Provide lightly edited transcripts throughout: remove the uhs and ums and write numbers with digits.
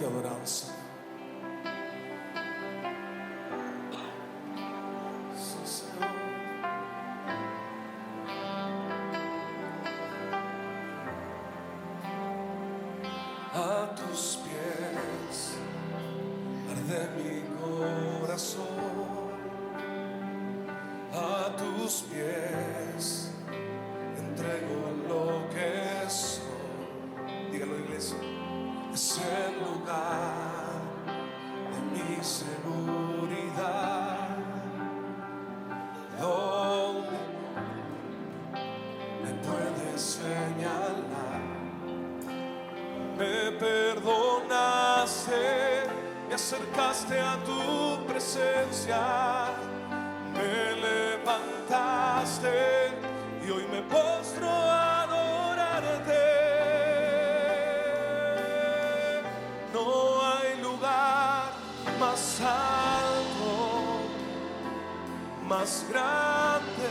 te adoramos, Señor. Sí, Señor. A tus pies arde mi corazón, a tus pies entrego lo que soy. Dígalo, iglesia. Es el lugar de mi seguridad, donde me puedes señalar. Me perdonaste, me acercaste a tu presencia, me levantaste y hoy me postro a adorarte. No hay lugar más alto, más grande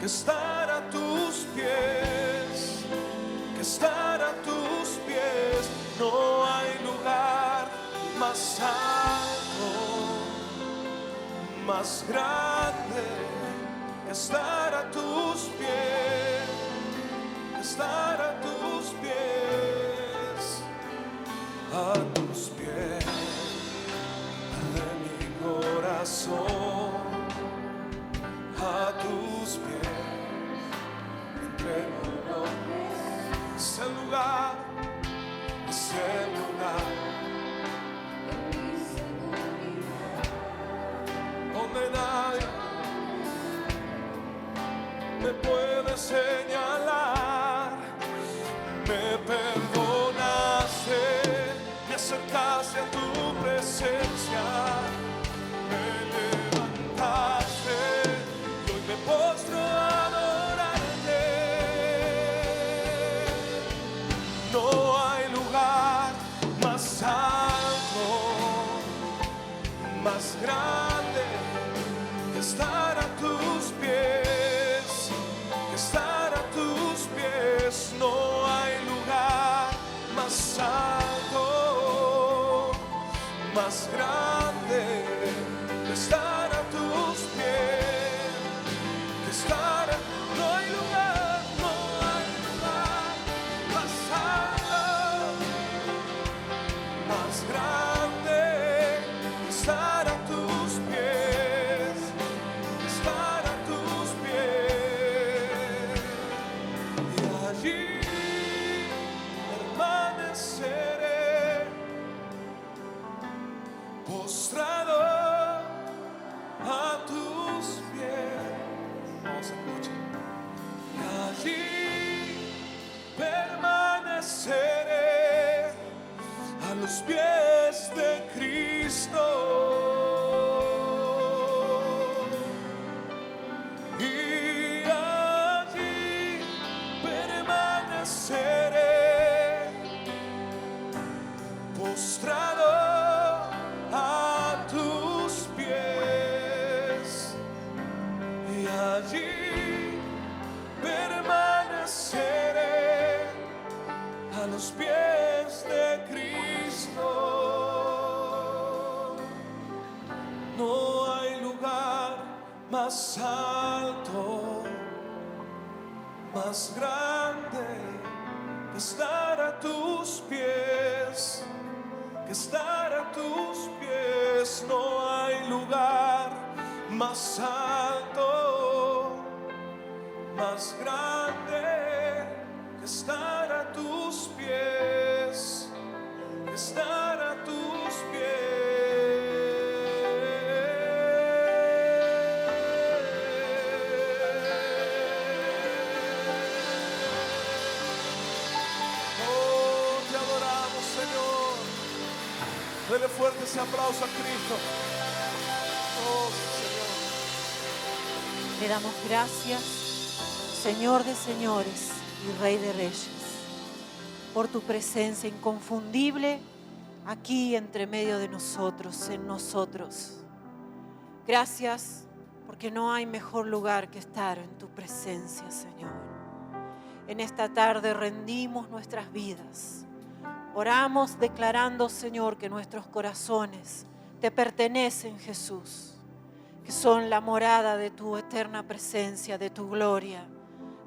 que estar a tus pies, que estar a tus pies. No hay lugar más alto, más grande que estar a tus pies, que estar a tus pies, a tus pies de mi corazón, a tus pies entrego lo que es el lugar, es el lugar donde nadie me puede señalar. Me perdonaste, me acercaste a tu presencia, me levantaste y hoy me postro a adorarte. No hay lugar más alto, más grande que estar a tus pies, que estar a tus pies. No hay lugar más alto, más grande que estar a tus pies, que estar a... No hay lugar, no hay lugar más alto, más grande que estar a tus pies, que estar a tus pies. Y allí permaneceré postrado a tus pies. Vamos a escuchar. Y allí permaneceré a los pies de Cristo. Y allí permaneceré postrado a tus pies. Y allí permaneceré a los pies de Cristo. No hay lugar más alto, más grande que estar a tus pies, que estar a tus pies. No hay lugar más alto, más grande que estar a tus pies, que estar a tus pies. Oh, te adoramos, Señor. Dele fuerte ese aplauso a Cristo. Oh, Señor. Le damos gracias, Señor de señores y Rey de reyes, por tu presencia inconfundible aquí entre medio de nosotros, en nosotros. Gracias porque no hay mejor lugar que estar en tu presencia, Señor. En esta tarde rendimos nuestras vidas Oramos declarando, Señor, que nuestros corazones te pertenecen, Jesús, que son la morada de tu eterna presencia, de tu gloria,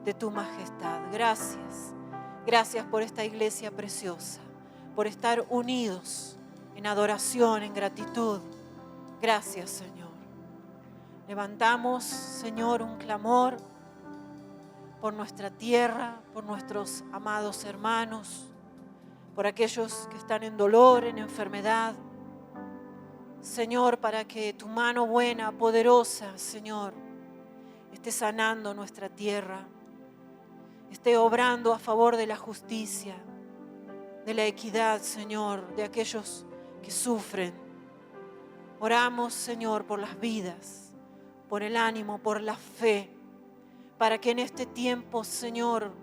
de tu majestad. Gracias. Gracias por esta iglesia preciosa, por estar unidos en adoración, en gratitud. Gracias, Señor. Levantamos, Señor, un clamor por nuestra tierra, por nuestros amados hermanos, por aquellos que están en dolor, en enfermedad. Señor, para que tu mano buena, poderosa, Señor, esté sanando nuestra tierra, esté obrando a favor de la justicia, de la equidad, Señor, de aquellos que sufren. Oramos, Señor, por las vidas, por el ánimo, por la fe, para que en este tiempo, Señor,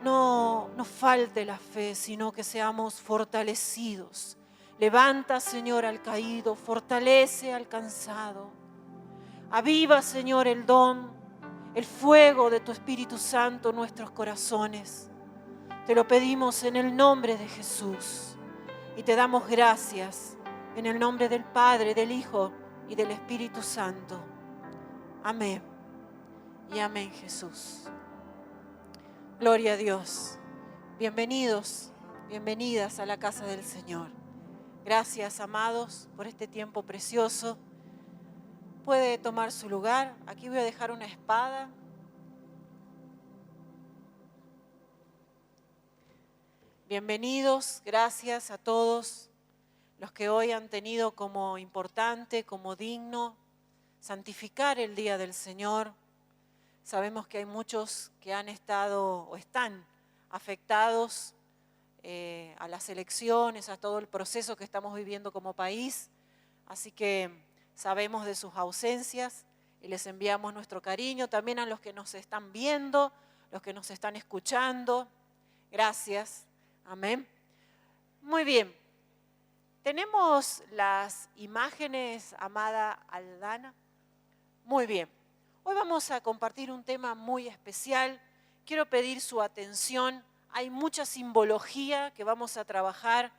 no nos falte la fe, sino que seamos fortalecidos. Levanta, Señor, al caído, fortalece al cansado. Aviva, Señor, el don, el fuego de tu Espíritu Santo en nuestros corazones. Te lo pedimos en el nombre de Jesús y te damos gracias en el nombre del Padre, del Hijo y del Espíritu Santo. Amén y amén, Jesús. Gloria a Dios. Bienvenidos, bienvenidas a la casa del Señor. Gracias, amados, por este tiempo precioso. Puede tomar su lugar. Aquí voy a dejar una espada. Bienvenidos, gracias a todos los que hoy han tenido como importante, como digno, santificar el día del Señor. Sabemos que hay muchos que han estado o están afectados a las elecciones, a todo el proceso que estamos viviendo como país. Así que sabemos de sus ausencias y les enviamos nuestro cariño. También a los que nos están viendo, los que nos están escuchando. Gracias. Amén. Muy bien. ¿Tenemos las imágenes, amada Aldana? Muy bien. Hoy vamos a compartir un tema muy especial. Quiero pedir su atención. Hay mucha simbología que vamos a trabajar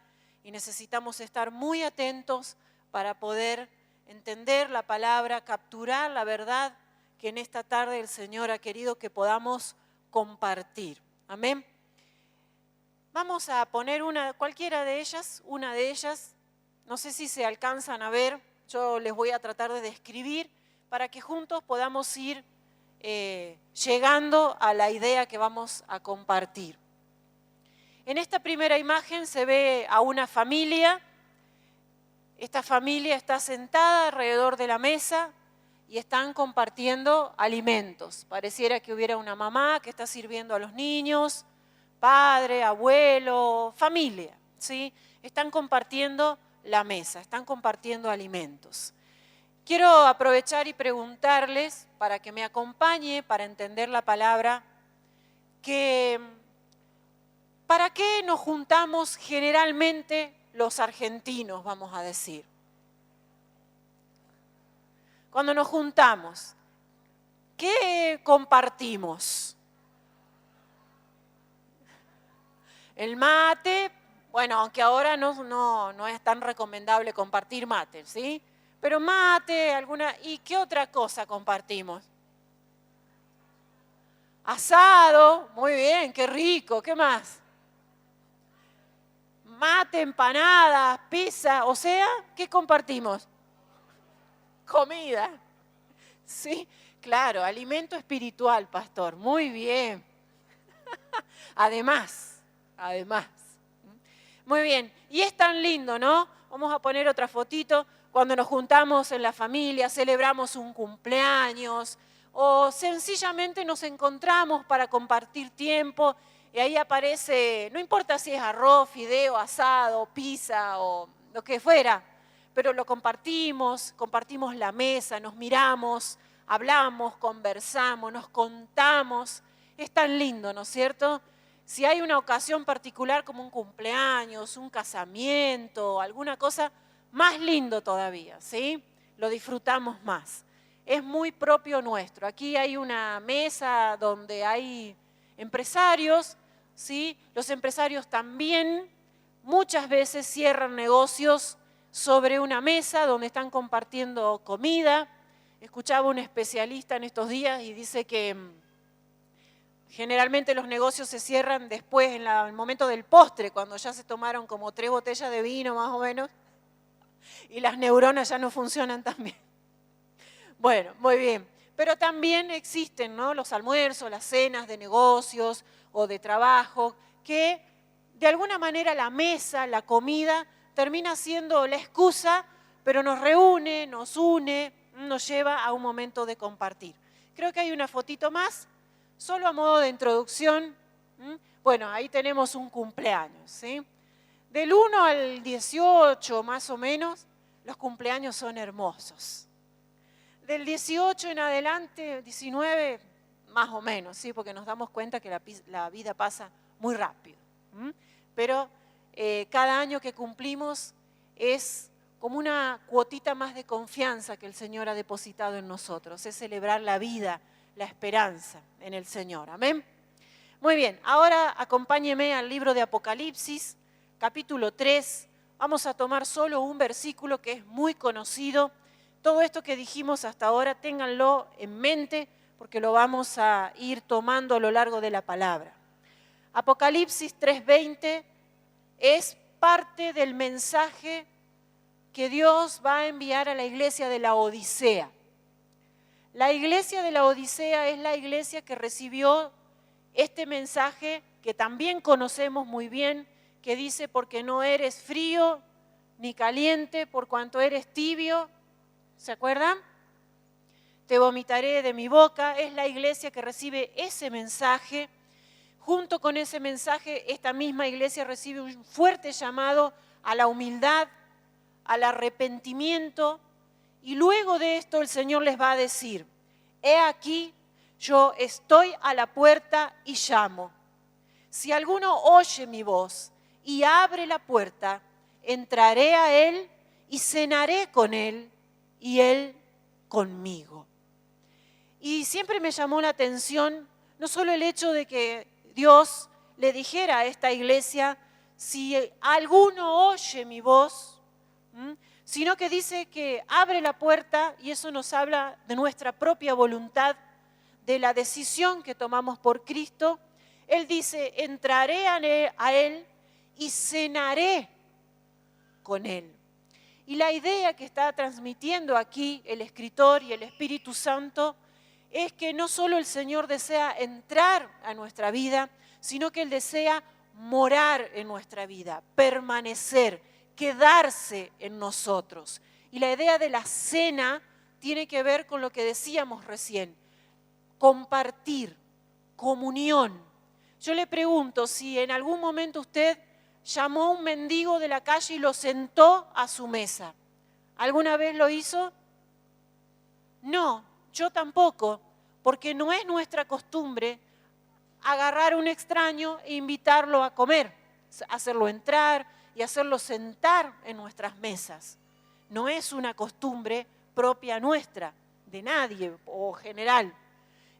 y necesitamos estar muy atentos para poder entender la palabra, capturar la verdad que en esta tarde el Señor ha querido que podamos compartir. Amén. Vamos a poner cualquiera de ellas, una de ellas. No sé si se alcanzan a ver. Yo les voy a tratar de describir para que juntos podamos ir llegando a la idea que vamos a compartir. En esta primera imagen se ve a una familia. Esta familia está sentada alrededor de la mesa y están compartiendo alimentos. Pareciera que hubiera una mamá que está sirviendo a los niños, padre, abuelo, familia, ¿sí? Están compartiendo la mesa, están compartiendo alimentos. Quiero aprovechar y preguntarles, para que me acompañe, para entender la palabra, ¿para qué nos juntamos generalmente los argentinos, vamos a decir? Cuando nos juntamos, ¿qué compartimos? El mate, bueno, aunque ahora no es tan recomendable compartir mate, ¿sí? Pero mate, ¿y qué otra cosa compartimos? Asado, muy bien, qué rico, ¿qué más? Mate, empanadas, pizza, o sea, ¿qué compartimos? Comida, ¿sí? Claro, alimento espiritual, pastor, muy bien. Además. Muy bien, y es tan lindo, ¿no? Vamos a poner otra fotito. Cuando nos juntamos en la familia, celebramos un cumpleaños o sencillamente nos encontramos para compartir tiempo y ahí aparece, no importa si es arroz, fideo, asado, pizza o lo que fuera, pero lo compartimos la mesa, nos miramos, hablamos, conversamos, nos contamos. Es tan lindo, ¿no es cierto? Si hay una ocasión particular como un cumpleaños, un casamiento, alguna cosa, más lindo todavía, ¿sí? Lo disfrutamos más. Es muy propio nuestro. Aquí hay una mesa donde hay empresarios, ¿sí? Los empresarios también muchas veces cierran negocios sobre una mesa donde están compartiendo comida. Escuchaba un especialista en estos días y dice que generalmente los negocios se cierran después, en el momento del postre, cuando ya se tomaron como 3 botellas de vino más o menos y las neuronas ya no funcionan tan bien. Bueno, muy bien. Pero también existen, ¿no?, los almuerzos, las cenas de negocios o de trabajo, que de alguna manera la mesa, la comida, termina siendo la excusa, pero nos reúne, nos une, nos lleva a un momento de compartir. Creo que hay una fotito más, solo a modo de introducción. Bueno, ahí tenemos un cumpleaños, ¿sí? Del 1 al 18 más o menos, los cumpleaños son hermosos. Del 18 en adelante, 19 más o menos, ¿sí? Porque nos damos cuenta que la vida pasa muy rápido. Pero cada año que cumplimos es como una cuotita más de confianza que el Señor ha depositado en nosotros. Es celebrar la vida, la esperanza en el Señor. Amén. Muy bien, ahora acompáñeme al libro de Apocalipsis, capítulo 3. Vamos a tomar solo un versículo que es muy conocido. Todo esto que dijimos hasta ahora, ténganlo en mente porque lo vamos a ir tomando a lo largo de la palabra. Apocalipsis 3:20 es parte del mensaje que Dios va a enviar a la iglesia de la Odisea. La iglesia de la Odisea es la iglesia que recibió este mensaje que también conocemos muy bien, que dice: porque no eres frío ni caliente, por cuanto eres tibio. ¿Se acuerdan? Te vomitaré de mi boca. Es la iglesia que recibe ese mensaje. Junto con ese mensaje, esta misma iglesia recibe un fuerte llamado a la humildad, al arrepentimiento. Y luego de esto el Señor les va a decir: he aquí, yo estoy a la puerta y llamo. Si alguno oye mi voz y abre la puerta, entraré a él y cenaré con él y él conmigo. Y siempre me llamó la atención no solo el hecho de que Dios le dijera a esta iglesia: si alguno oye mi voz, sino que dice que abre la puerta, y eso nos habla de nuestra propia voluntad, de la decisión que tomamos por Cristo. Él dice: entraré a Él y cenaré con Él. Y la idea que está transmitiendo aquí el escritor y el Espíritu Santo es que no solo el Señor desea entrar a nuestra vida, sino que Él desea morar en nuestra vida, permanecer, quedarse en nosotros. Y la idea de la cena tiene que ver con lo que decíamos recién: compartir, comunión. Yo le pregunto si en algún momento usted llamó a un mendigo de la calle y lo sentó a su mesa. ¿Alguna vez lo hizo? No, yo tampoco, porque no es nuestra costumbre agarrar a un extraño e invitarlo a comer, hacerlo entrar y hacerlo sentar en nuestras mesas. No es una costumbre propia nuestra, de nadie o general.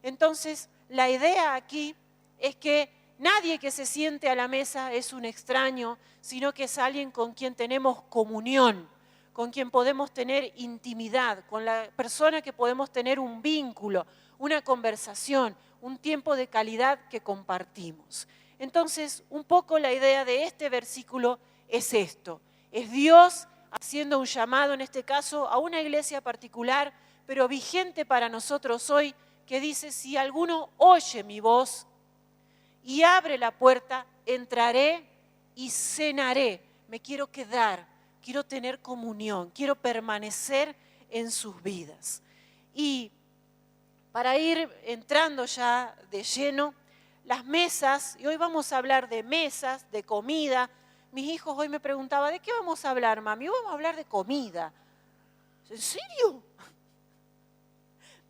Entonces, la idea aquí es que nadie que se siente a la mesa es un extraño, sino que es alguien con quien tenemos comunión, con quien podemos tener intimidad, con la persona que podemos tener un vínculo, una conversación, un tiempo de calidad que compartimos. Entonces, un poco la idea de este versículo es esto: es Dios haciendo un llamado, en este caso, a una iglesia particular, pero vigente para nosotros hoy, que dice: si alguno oye mi voz y abre la puerta, entraré y cenaré. Me quiero quedar, quiero tener comunión, quiero permanecer en sus vidas. Y para ir entrando ya de lleno, las mesas, y hoy vamos a hablar de mesas, de comida. Mis hijos hoy me preguntaban: ¿de qué vamos a hablar, mami? Hoy vamos a hablar de comida. ¿En serio?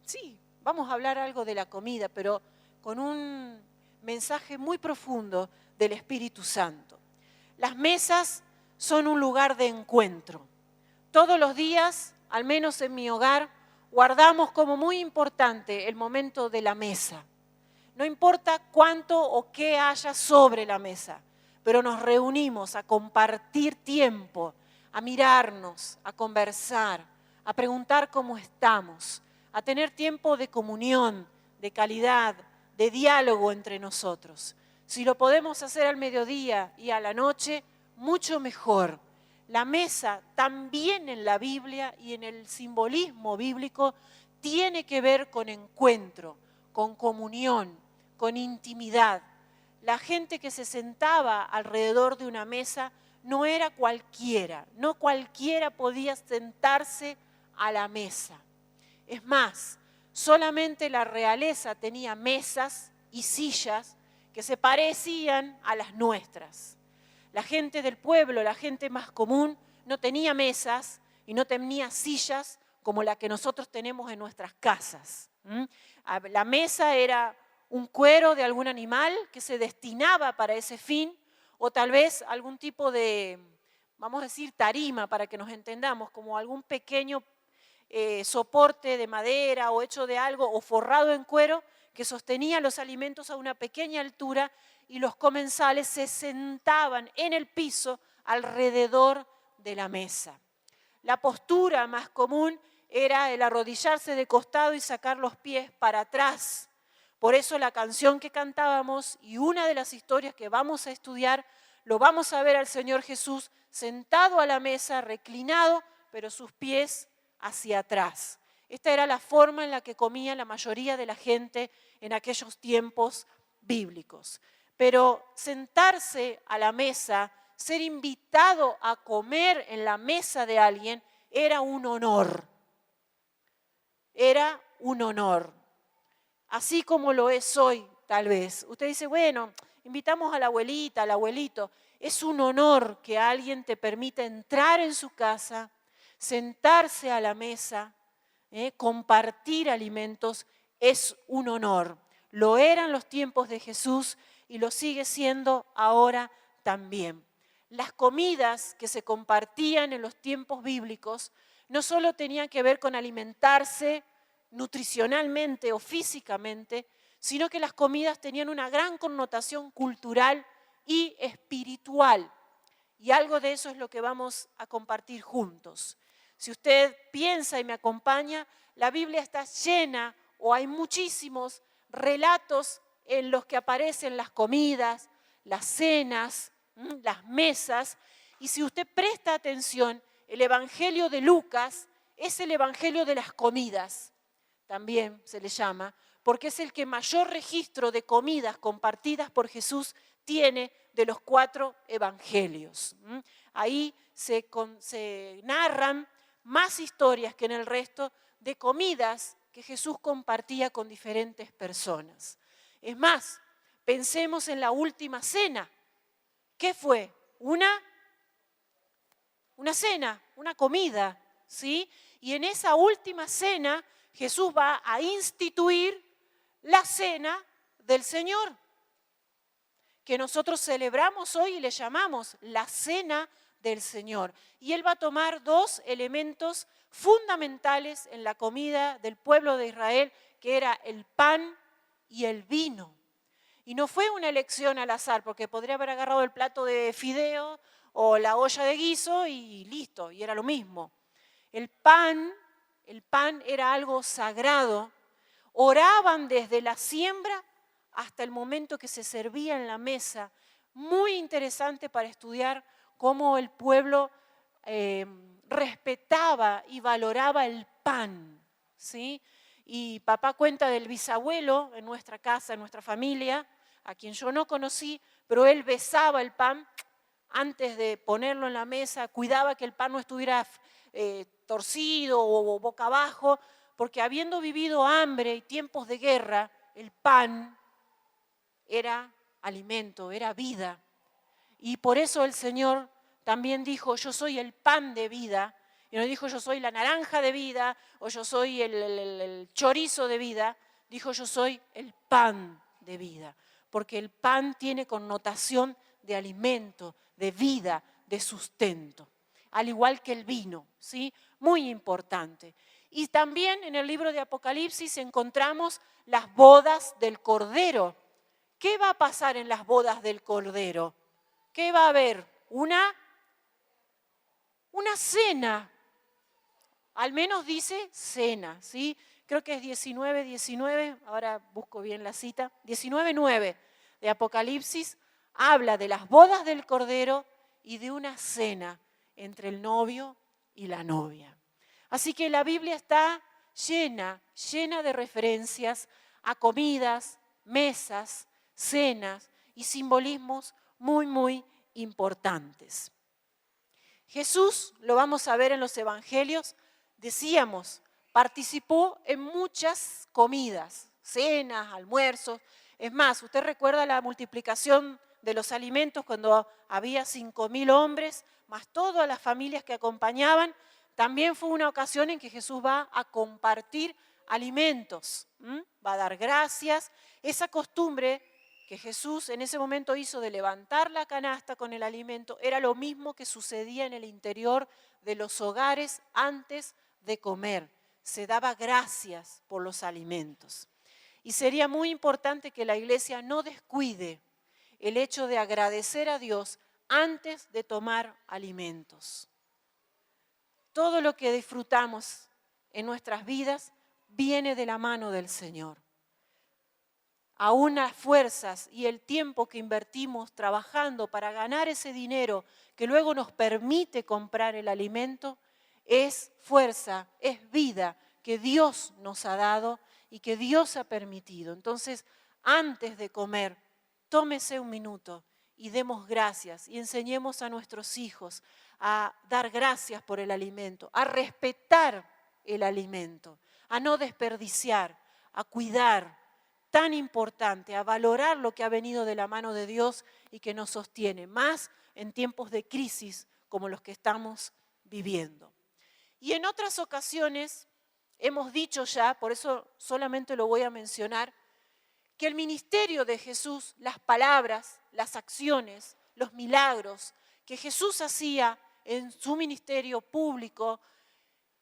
Sí, vamos a hablar algo de la comida, pero con un mensaje muy profundo del Espíritu Santo. Las mesas son un lugar de encuentro. Todos los días, al menos en mi hogar, guardamos como muy importante el momento de la mesa. No importa cuánto o qué haya sobre la mesa, pero nos reunimos a compartir tiempo, a mirarnos, a conversar, a preguntar cómo estamos, a tener tiempo de comunión, de calidad, de diálogo entre nosotros. Si lo podemos hacer al mediodía y a la noche, mucho mejor. La mesa también en la Biblia y en el simbolismo bíblico tiene que ver con encuentro, con comunión, con intimidad. La gente que se sentaba alrededor de una mesa no era cualquiera, no cualquiera podía sentarse a la mesa. Es más, solamente la realeza tenía mesas y sillas que se parecían a las nuestras. La gente del pueblo, la gente más común, no tenía mesas y no tenía sillas como la que nosotros tenemos en nuestras casas. La mesa era un cuero de algún animal que se destinaba para ese fin, o tal vez algún tipo de, vamos a decir, tarima, para que nos entendamos, como algún pequeño soporte de madera o hecho de algo o forrado en cuero que sostenía los alimentos a una pequeña altura y los comensales se sentaban en el piso alrededor de la mesa. La postura más común era el arrodillarse de costado y sacar los pies para atrás. Por eso la canción que cantábamos y una de las historias que vamos a estudiar, lo vamos a ver al Señor Jesús sentado a la mesa, reclinado, pero sus pies hacia atrás. Esta era la forma en la que comía la mayoría de la gente en aquellos tiempos bíblicos. Pero sentarse a la mesa, ser invitado a comer en la mesa de alguien, era un honor. Era un honor. Así como lo es hoy, tal vez. Usted dice, bueno, invitamos a la abuelita, al abuelito. Es un honor que alguien te permita entrar en su casa, sentarse a la mesa, compartir alimentos, es un honor. Lo eran los tiempos de Jesús y lo sigue siendo ahora también. Las comidas que se compartían en los tiempos bíblicos no solo tenían que ver con alimentarse nutricionalmente o físicamente, sino que las comidas tenían una gran connotación cultural y espiritual. Y algo de eso es lo que vamos a compartir juntos. Si usted piensa y me acompaña, la Biblia está llena o hay muchísimos relatos en los que aparecen las comidas, las cenas, las mesas. Y si usted presta atención, el Evangelio de Lucas es el Evangelio de las comidas, también se le llama, porque es el que mayor registro de comidas compartidas por Jesús tiene de los 4 evangelios. Ahí se narran más historias que en el resto de comidas que Jesús compartía con diferentes personas. Es más, pensemos en la última cena. ¿Qué fue? Una cena, una comida, ¿sí? Y en esa última cena Jesús va a instituir la cena del Señor, que nosotros celebramos hoy y le llamamos la cena del Señor. Y Él va a tomar 2 elementos fundamentales en la comida del pueblo de Israel, que era el pan y el vino. Y no fue una elección al azar, porque podría haber agarrado el plato de fideo o la olla de guiso y listo, y era lo mismo. El pan era algo sagrado. Oraban desde la siembra hasta el momento que se servía en la mesa. Muy interesante para estudiar cómo el pueblo respetaba y valoraba el pan, ¿sí? Y papá cuenta del bisabuelo en nuestra casa, en nuestra familia, a quien yo no conocí, pero él besaba el pan antes de ponerlo en la mesa, cuidaba que el pan no estuviera torcido o boca abajo, porque habiendo vivido hambre y tiempos de guerra, el pan era alimento, era vida. Y por eso el Señor también dijo, yo soy el pan de vida. Y no dijo, yo soy la naranja de vida, o yo soy el chorizo de vida. Dijo, yo soy el pan de vida. Porque el pan tiene connotación de alimento, de vida, de sustento. Al igual que el vino, ¿sí? Muy importante. Y también en el libro de Apocalipsis encontramos las bodas del Cordero. ¿Qué va a pasar en las bodas del Cordero? ¿Qué va a haber? Una cena. Al menos dice cena, ¿sí? Creo que es 19:19, ahora busco bien la cita. 19:9 de Apocalipsis habla de las bodas del Cordero y de una cena entre el novio y la novia. Así que la Biblia está llena de referencias a comidas, mesas, cenas y simbolismos muy importantes. Jesús, lo vamos a ver en los evangelios, decíamos, participó en muchas comidas, cenas, almuerzos. Es más, usted recuerda la multiplicación de los alimentos cuando había 5.000 hombres, más todas las familias que acompañaban. También fue una ocasión en que Jesús va a compartir alimentos, va a dar gracias. Esa costumbre que Jesús en ese momento hizo de levantar la canasta con el alimento era lo mismo que sucedía en el interior de los hogares antes de comer. Se daba gracias por los alimentos. Y sería muy importante que la iglesia no descuide el hecho de agradecer a Dios antes de tomar alimentos. Todo lo que disfrutamos en nuestras vidas viene de la mano del Señor. Aún las fuerzas y el tiempo que invertimos trabajando para ganar ese dinero que luego nos permite comprar el alimento, es fuerza, es vida que Dios nos ha dado y que Dios ha permitido. Entonces, antes de comer, tómese un minuto y demos gracias y enseñemos a nuestros hijos a dar gracias por el alimento, a respetar el alimento, a no desperdiciar, a cuidar, tan importante, a valorar lo que ha venido de la mano de Dios y que nos sostiene, más en tiempos de crisis como los que estamos viviendo. Y en otras ocasiones hemos dicho ya, por eso solamente lo voy a mencionar, que el ministerio de Jesús, las palabras, las acciones, los milagros que Jesús hacía en su ministerio público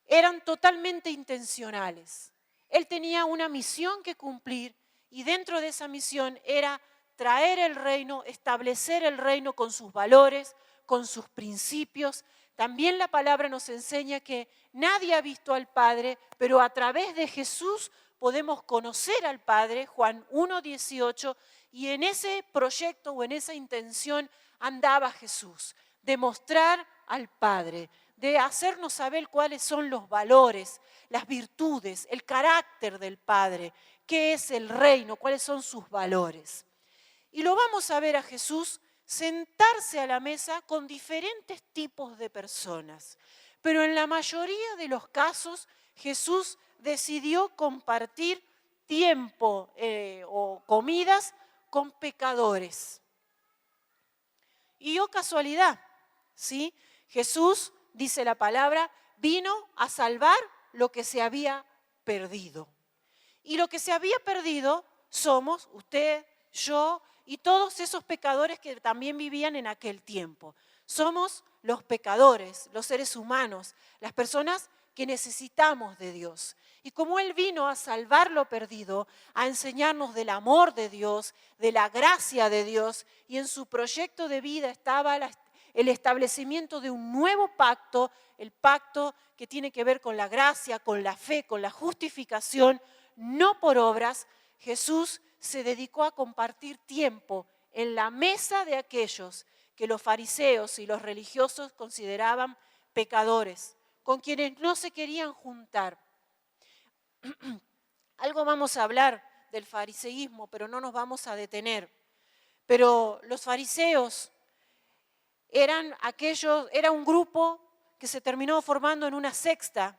eran totalmente intencionales. Él tenía una misión que cumplir y dentro de esa misión era traer el reino, establecer el reino con sus valores, con sus principios. También la palabra nos enseña que nadie ha visto al Padre, pero a través de Jesús podemos conocer al Padre, Juan 1:18, y en ese proyecto o en esa intención andaba Jesús, de mostrar al Padre, de hacernos saber cuáles son los valores, las virtudes, el carácter del Padre, qué es el reino, cuáles son sus valores. Y lo vamos a ver a Jesús sentarse a la mesa con diferentes tipos de personas. Pero en la mayoría de los casos, Jesús decidió compartir tiempo o comidas con pecadores. Y oh casualidad, ¿sí? Jesús, dice la palabra, vino a salvar lo que se había perdido. Y lo que se había perdido somos usted, yo y todos esos pecadores que también vivían en aquel tiempo. Somos los pecadores, los seres humanos, las personas que necesitamos de Dios. Y como Él vino a salvar lo perdido, a enseñarnos del amor de Dios, de la gracia de Dios, y en su proyecto de vida estaba el establecimiento de un nuevo pacto, el pacto que tiene que ver con la gracia, con la fe, con la justificación, no por obras. Jesús se dedicó a compartir tiempo en la mesa de aquellos que los fariseos y los religiosos consideraban pecadores, con quienes no se querían juntar. Algo vamos a hablar del fariseísmo, pero no nos vamos a detener. Pero los fariseos era un grupo que se terminó formando en una secta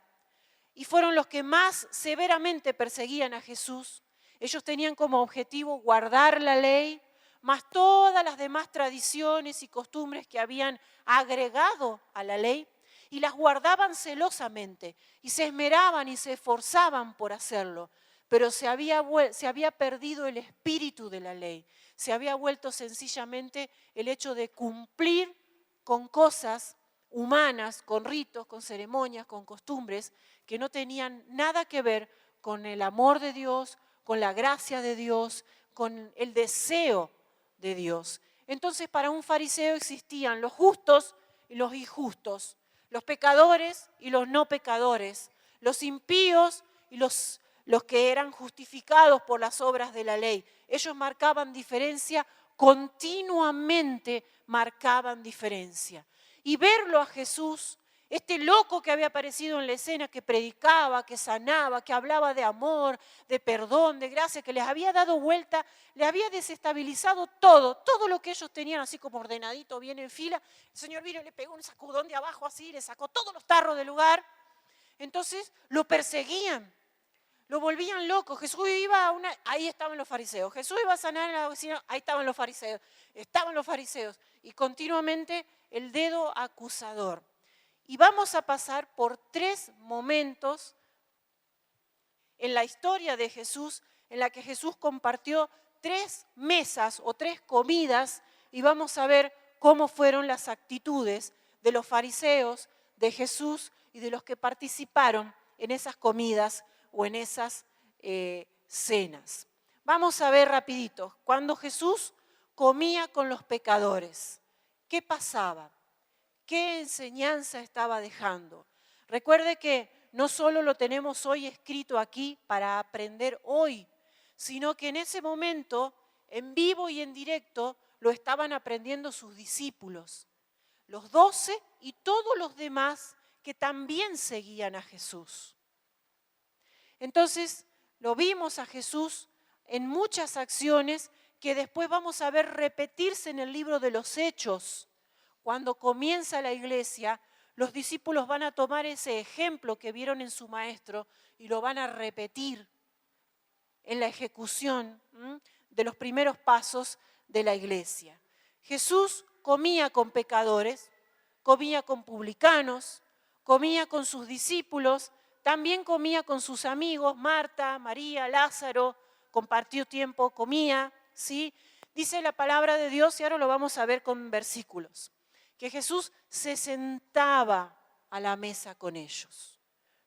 y fueron los que más severamente perseguían a Jesús. Ellos tenían como objetivo guardar la ley, más todas las demás tradiciones y costumbres que habían agregado a la ley, y las guardaban celosamente, y se esmeraban y se esforzaban por hacerlo, pero se había perdido el espíritu de la ley, se había vuelto sencillamente el hecho de cumplir con cosas humanas, con ritos, con ceremonias, con costumbres, que no tenían nada que ver con el amor de Dios, con la gracia de Dios, con el deseo de Dios. Entonces, para un fariseo existían los justos y los injustos, los pecadores y los no pecadores, los impíos y los que eran justificados por las obras de la ley. Ellos marcaban diferencia, continuamente marcaban diferencia. Y verlo a Jesús, este loco que había aparecido en la escena, que predicaba, que sanaba, que hablaba de amor, de perdón, de gracia, que les había dado vuelta, le había desestabilizado todo lo que ellos tenían así como ordenadito, bien en fila. El Señor vino y le pegó un sacudón de abajo así, le sacó todos los tarros del lugar. Entonces lo perseguían, lo volvían loco. Jesús iba a ahí estaban los fariseos. Jesús iba a sanar en la vecina, ahí estaban los fariseos. Y continuamente el dedo acusador. Y vamos a pasar por 3 momentos en la historia de Jesús, en la que Jesús compartió 3 mesas o 3 comidas, y vamos a ver cómo fueron las actitudes de los fariseos, de Jesús y de los que participaron en esas comidas o en esas cenas. Vamos a ver rapidito, cuando Jesús comía con los pecadores, ¿qué pasaba? ¿Qué enseñanza estaba dejando? Recuerde que no solo lo tenemos hoy escrito aquí para aprender hoy, sino que en ese momento, en vivo y en directo, lo estaban aprendiendo sus discípulos, los 12 y todos los demás que también seguían a Jesús. Entonces, lo vimos a Jesús en muchas acciones que después vamos a ver repetirse en el libro de los Hechos. Cuando comienza la iglesia, los discípulos van a tomar ese ejemplo que vieron en su maestro y lo van a repetir en la ejecución de los primeros pasos de la iglesia. Jesús comía con pecadores, comía con publicanos, comía con sus discípulos, también comía con sus amigos, Marta, María, Lázaro, compartió tiempo, comía, ¿sí? Dice la palabra de Dios, y ahora lo vamos a ver con versículos, que Jesús se sentaba a la mesa con ellos.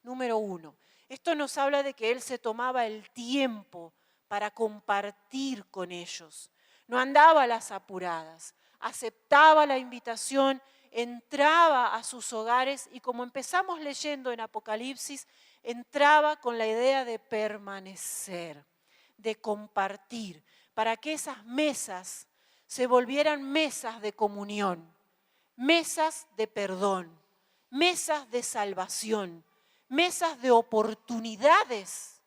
Número 1, esto nos habla de que Él se tomaba el tiempo para compartir con ellos. No andaba a las apuradas, aceptaba la invitación, entraba a sus hogares y, como empezamos leyendo en Apocalipsis, entraba con la idea de permanecer, de compartir, para que esas mesas se volvieran mesas de comunión, mesas de perdón, mesas de salvación, mesas de oportunidades.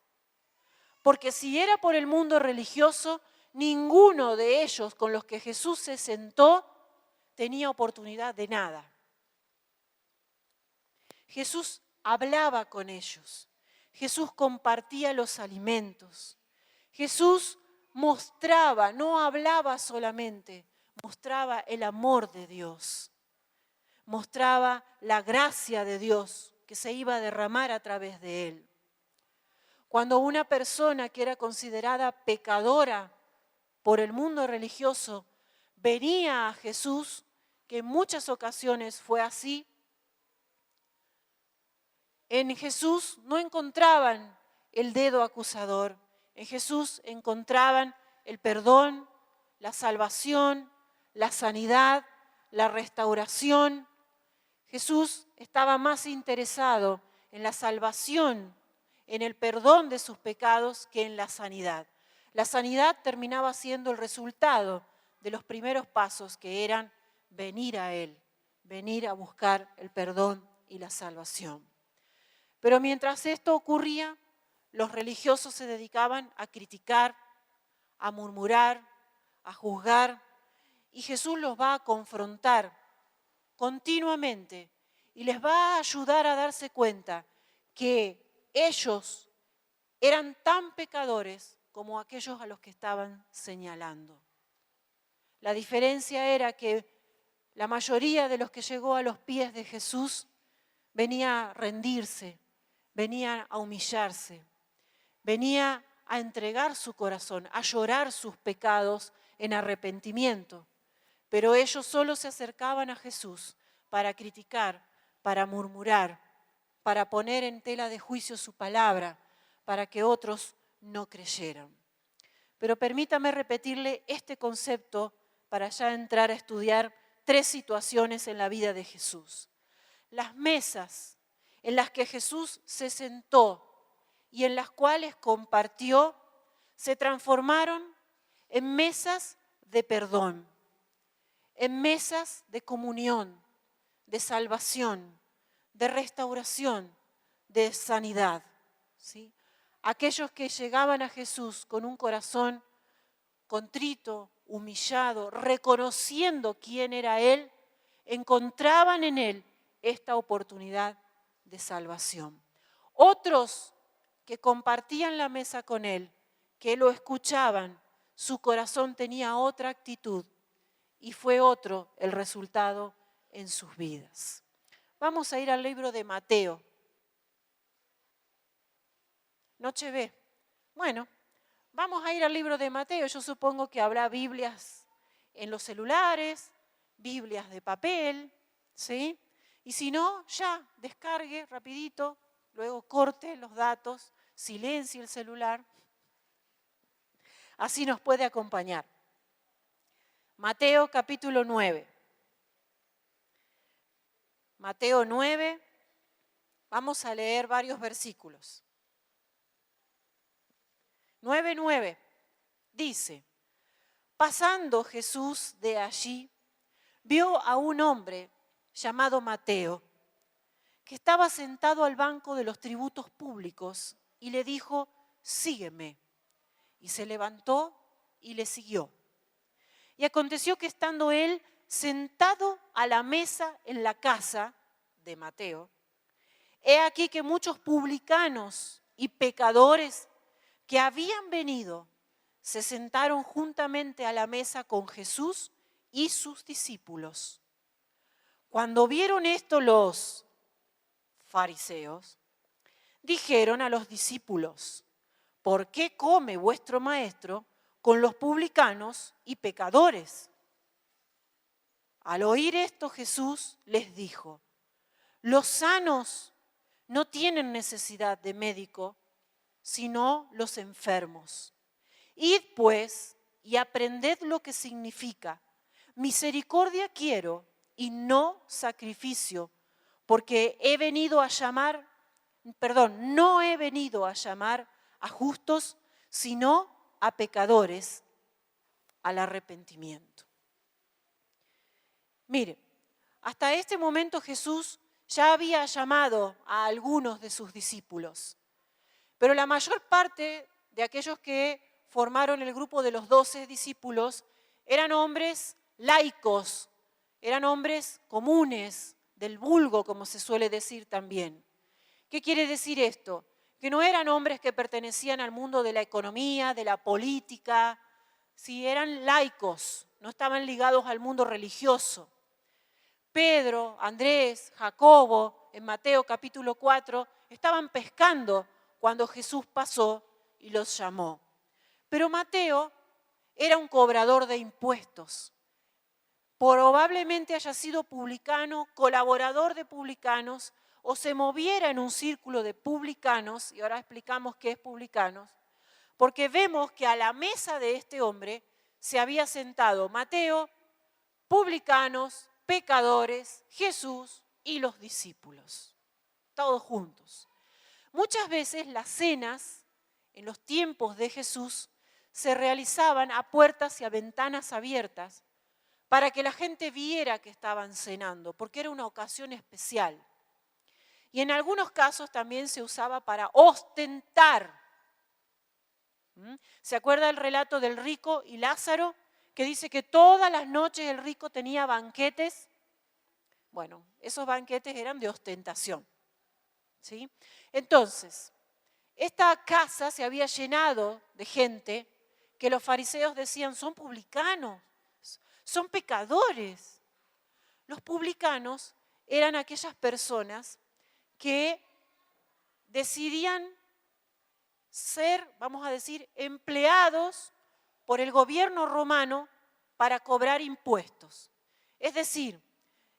Porque si era por el mundo religioso, ninguno de ellos con los que Jesús se sentó tenía oportunidad de nada. Jesús hablaba con ellos. Jesús compartía los alimentos. Jesús mostraba, no hablaba solamente, mostraba el amor de Dios. Mostraba la gracia de Dios que se iba a derramar a través de Él. Cuando una persona que era considerada pecadora por el mundo religioso venía a Jesús, que en muchas ocasiones fue así, en Jesús no encontraban el dedo acusador, en Jesús encontraban el perdón, la salvación, la sanidad, la restauración. Jesús estaba más interesado en la salvación, en el perdón de sus pecados, que en la sanidad. La sanidad terminaba siendo el resultado de los primeros pasos, que eran venir a Él, venir a buscar el perdón y la salvación. Pero mientras esto ocurría, los religiosos se dedicaban a criticar, a murmurar, a juzgar, y Jesús los va a confrontar continuamente y les va a ayudar a darse cuenta que ellos eran tan pecadores como aquellos a los que estaban señalando. La diferencia era que la mayoría de los que llegó a los pies de Jesús venía a rendirse, venía a humillarse, venía a entregar su corazón, a llorar sus pecados en arrepentimiento. Pero ellos solo se acercaban a Jesús para criticar, para murmurar, para poner en tela de juicio su palabra, para que otros no creyeran. Pero permítame repetirle este concepto para ya entrar a estudiar 3 situaciones en la vida de Jesús. Las mesas en las que Jesús se sentó y en las cuales compartió, se transformaron en mesas de perdón, en mesas de comunión, de salvación, de restauración, de sanidad, ¿sí? Aquellos que llegaban a Jesús con un corazón contrito, humillado, reconociendo quién era Él, encontraban en Él esta oportunidad de salvación. Otros que compartían la mesa con Él, que lo escuchaban, su corazón tenía otra actitud y fue otro el resultado en sus vidas. Vamos a ir al libro de Mateo. Noche ve. Bueno, vamos a ir al libro de Mateo. Yo supongo que habrá Biblias en los celulares, Biblias de papel, ¿sí? Y si no, ya, descargue rapidito, luego corte los datos, silencie el celular. Así nos puede acompañar. Mateo capítulo 9. Mateo 9, vamos a leer varios versículos. 9:9 dice: pasando Jesús de allí, vio a un hombre llamado Mateo, que estaba sentado al banco de los tributos públicos, y le dijo: sígueme. Y se levantó y le siguió. Y aconteció que estando él sentado a la mesa en la casa de Mateo, he aquí que muchos publicanos y pecadores que habían venido se sentaron juntamente a la mesa con Jesús y sus discípulos. Cuando vieron esto los fariseos, dijeron a los discípulos: ¿por qué come vuestro maestro con los publicanos y pecadores? Al oír esto, Jesús les dijo: los sanos no tienen necesidad de médico, sino los enfermos. Id pues y aprended lo que significa: misericordia quiero y no sacrificio, porque no he venido a llamar a justos, sino a pecadores al arrepentimiento. Mire, hasta este momento Jesús ya había llamado a algunos de sus discípulos, pero la mayor parte de aquellos que formaron el grupo de los 12 discípulos eran hombres laicos, eran hombres comunes, del vulgo, como se suele decir también. ¿Qué quiere decir esto? Que no eran hombres que pertenecían al mundo de la economía, de la política, sí, eran laicos, no estaban ligados al mundo religioso. Pedro, Andrés, Jacobo, en Mateo capítulo 4, estaban pescando cuando Jesús pasó y los llamó. Pero Mateo era un cobrador de impuestos. Probablemente haya sido publicano, colaborador de publicanos, o se moviera en un círculo de publicanos, y ahora explicamos qué es publicanos, porque vemos que a la mesa de este hombre se había sentado Mateo, publicanos, pecadores, Jesús y los discípulos, todos juntos. Muchas veces las cenas en los tiempos de Jesús se realizaban a puertas y a ventanas abiertas para que la gente viera que estaban cenando, porque era una ocasión especial. Y en algunos casos también se usaba para ostentar. ¿Se acuerda el relato del rico y Lázaro? Que dice que todas las noches el rico tenía banquetes. Bueno, esos banquetes eran de ostentación, ¿sí? Entonces, esta casa se había llenado de gente que los fariseos decían: son publicanos, son pecadores. Los publicanos eran aquellas personas que decidían ser, vamos a decir, empleados por el gobierno romano para cobrar impuestos. Es decir,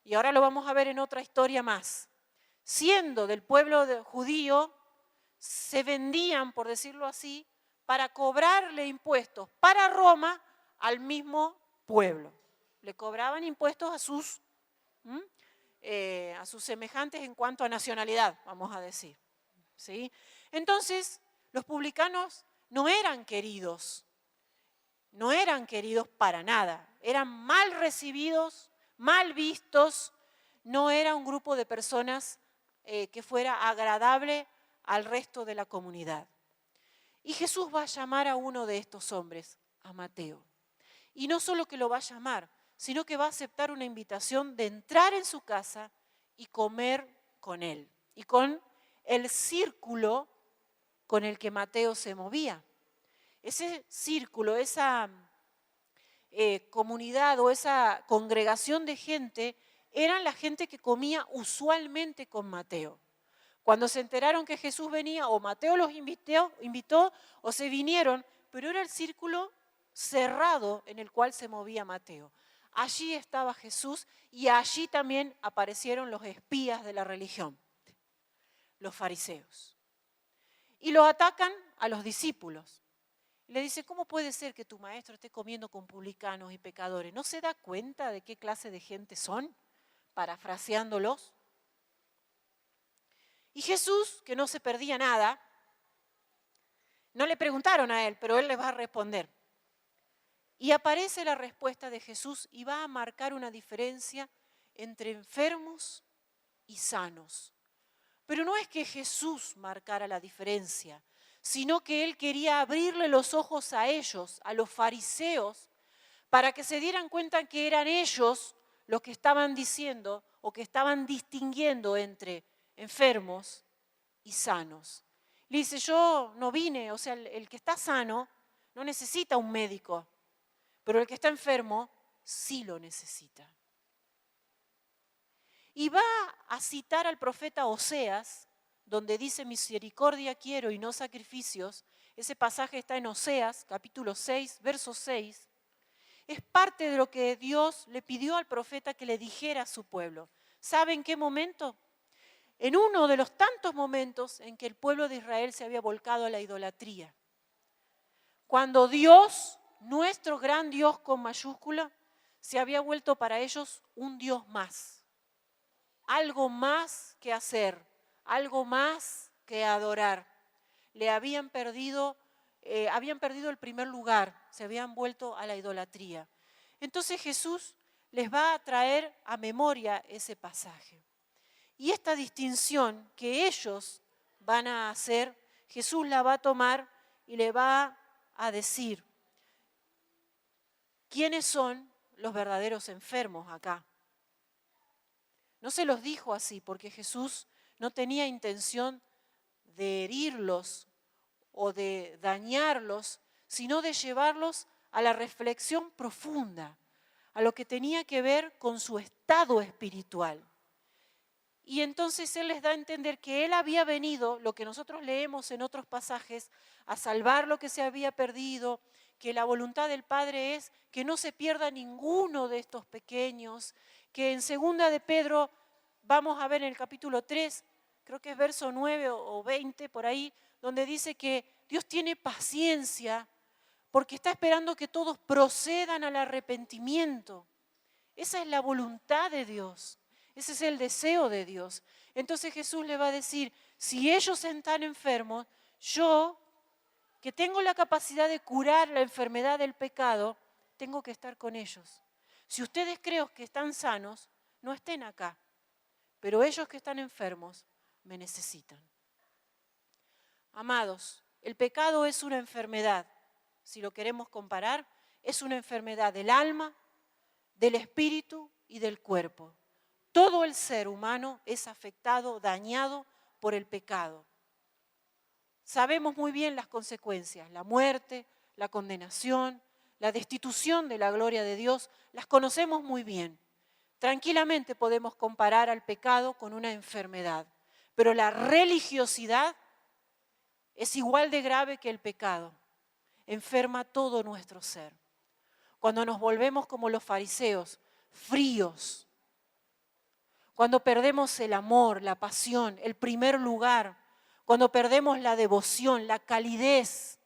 y ahora lo vamos a ver en otra historia más, siendo del pueblo judío, se vendían, por decirlo así, para cobrarle impuestos para Roma al mismo pueblo. Le cobraban impuestos a sus semejantes en cuanto a nacionalidad, vamos a decir. ¿Sí? Entonces, los publicanos no eran queridos para nada, eran mal recibidos, mal vistos, no era un grupo de personas que fuera agradable al resto de la comunidad. Y Jesús va a llamar a uno de estos hombres, a Mateo. Y no solo que lo va a llamar, sino que va a aceptar una invitación de entrar en su casa y comer con él. Y con el círculo con el que Mateo se movía. Ese círculo, esa comunidad o esa congregación de gente, eran la gente que comía usualmente con Mateo. Cuando se enteraron que Jesús venía, o Mateo los invitó o se vinieron, pero era el círculo cerrado en el cual se movía Mateo. Allí estaba Jesús y allí también aparecieron los espías de la religión, los fariseos. Y los atacan a los discípulos. Le dice, ¿cómo puede ser que tu maestro esté comiendo con publicanos y pecadores? ¿No se da cuenta de qué clase de gente son? Parafraseándolos. Y Jesús, que no se perdía nada, no le preguntaron a él, pero él les va a responder. Y aparece la respuesta de Jesús y va a marcar una diferencia entre enfermos y sanos. Pero no es que Jesús marcara la diferencia, sino que él quería abrirle los ojos a ellos, a los fariseos, para que se dieran cuenta que eran ellos los que estaban diciendo o que estaban distinguiendo entre enfermos y sanos. Le dice, yo no vine, o sea, el que está sano no necesita un médico, pero el que está enfermo sí lo necesita. Y va a citar al profeta Oseas, donde dice misericordia quiero y no sacrificios. Ese pasaje está en Oseas, capítulo 6, verso 6. Es parte de lo que Dios le pidió al profeta que le dijera a su pueblo. ¿Sabe en qué momento? En uno de los tantos momentos en que el pueblo de Israel se había volcado a la idolatría. Cuando Dios, nuestro gran Dios con mayúscula, se había vuelto para ellos un Dios más. Algo más que hacer, algo más que adorar. Habían perdido el primer lugar, se habían vuelto a la idolatría. Entonces Jesús les va a traer a memoria ese pasaje. Y esta distinción que ellos van a hacer, Jesús la va a tomar y le va a decir, ¿quiénes son los verdaderos enfermos acá? No se los dijo así porque Jesús no tenía intención de herirlos o de dañarlos, sino de llevarlos a la reflexión profunda, a lo que tenía que ver con su estado espiritual. Y entonces Él les da a entender que Él había venido, lo que nosotros leemos en otros pasajes, a salvar lo que se había perdido, que la voluntad del Padre es que no se pierda ninguno de estos pequeños, que en 2 de Pedro, vamos a ver en el capítulo 3, creo que es verso 9 o 20 por ahí, donde dice que Dios tiene paciencia porque está esperando que todos procedan al arrepentimiento. Esa es la voluntad de Dios. Ese es el deseo de Dios. Entonces Jesús le va a decir, si ellos están enfermos, yo, que tengo la capacidad de curar la enfermedad del pecado, tengo que estar con ellos. Si ustedes creen que están sanos, no estén acá. Pero ellos que están enfermos, me necesitan. Amados, el pecado es una enfermedad. Si lo queremos comparar, es una enfermedad del alma, del espíritu y del cuerpo. Todo el ser humano es afectado, dañado por el pecado. Sabemos muy bien las consecuencias, la muerte, la condenación, la destitución de la gloria de Dios, las conocemos muy bien. Tranquilamente podemos comparar al pecado con una enfermedad, pero la religiosidad es igual de grave que el pecado. Enferma todo nuestro ser. Cuando nos volvemos como los fariseos, fríos, cuando perdemos el amor, la pasión, el primer lugar, cuando perdemos la devoción, la calidez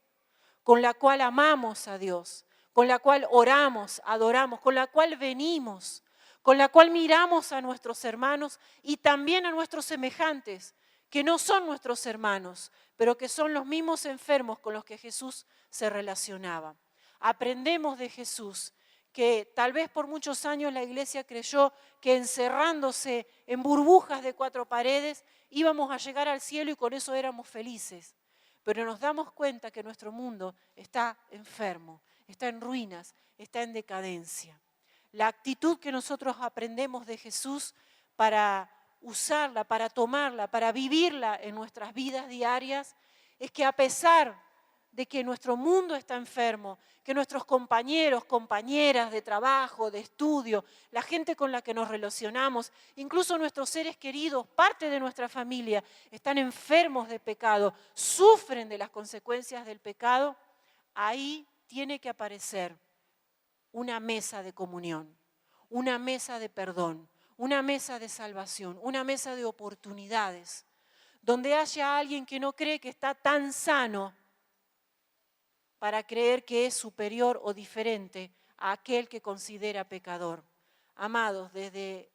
con la cual amamos a Dios, con la cual oramos, adoramos, con la cual venimos, con la cual miramos a nuestros hermanos y también a nuestros semejantes, que no son nuestros hermanos, pero que son los mismos enfermos con los que Jesús se relacionaba. Aprendemos de Jesús que tal vez por muchos años la iglesia creyó que encerrándose en burbujas de 4 paredes íbamos a llegar al cielo y con eso éramos felices. Pero nos damos cuenta que nuestro mundo está enfermo, está en ruinas, está en decadencia. La actitud que nosotros aprendemos de Jesús para usarla, para tomarla, para vivirla en nuestras vidas diarias, es que a pesar de que nuestro mundo está enfermo, que nuestros compañeros, compañeras de trabajo, de estudio, la gente con la que nos relacionamos, incluso nuestros seres queridos, parte de nuestra familia, están enfermos de pecado, sufren de las consecuencias del pecado, ahí tiene que aparecer una mesa de comunión, una mesa de perdón, una mesa de salvación, una mesa de oportunidades, donde haya alguien que no cree que está tan sano para creer que es superior o diferente a aquel que considera pecador. Amados, desde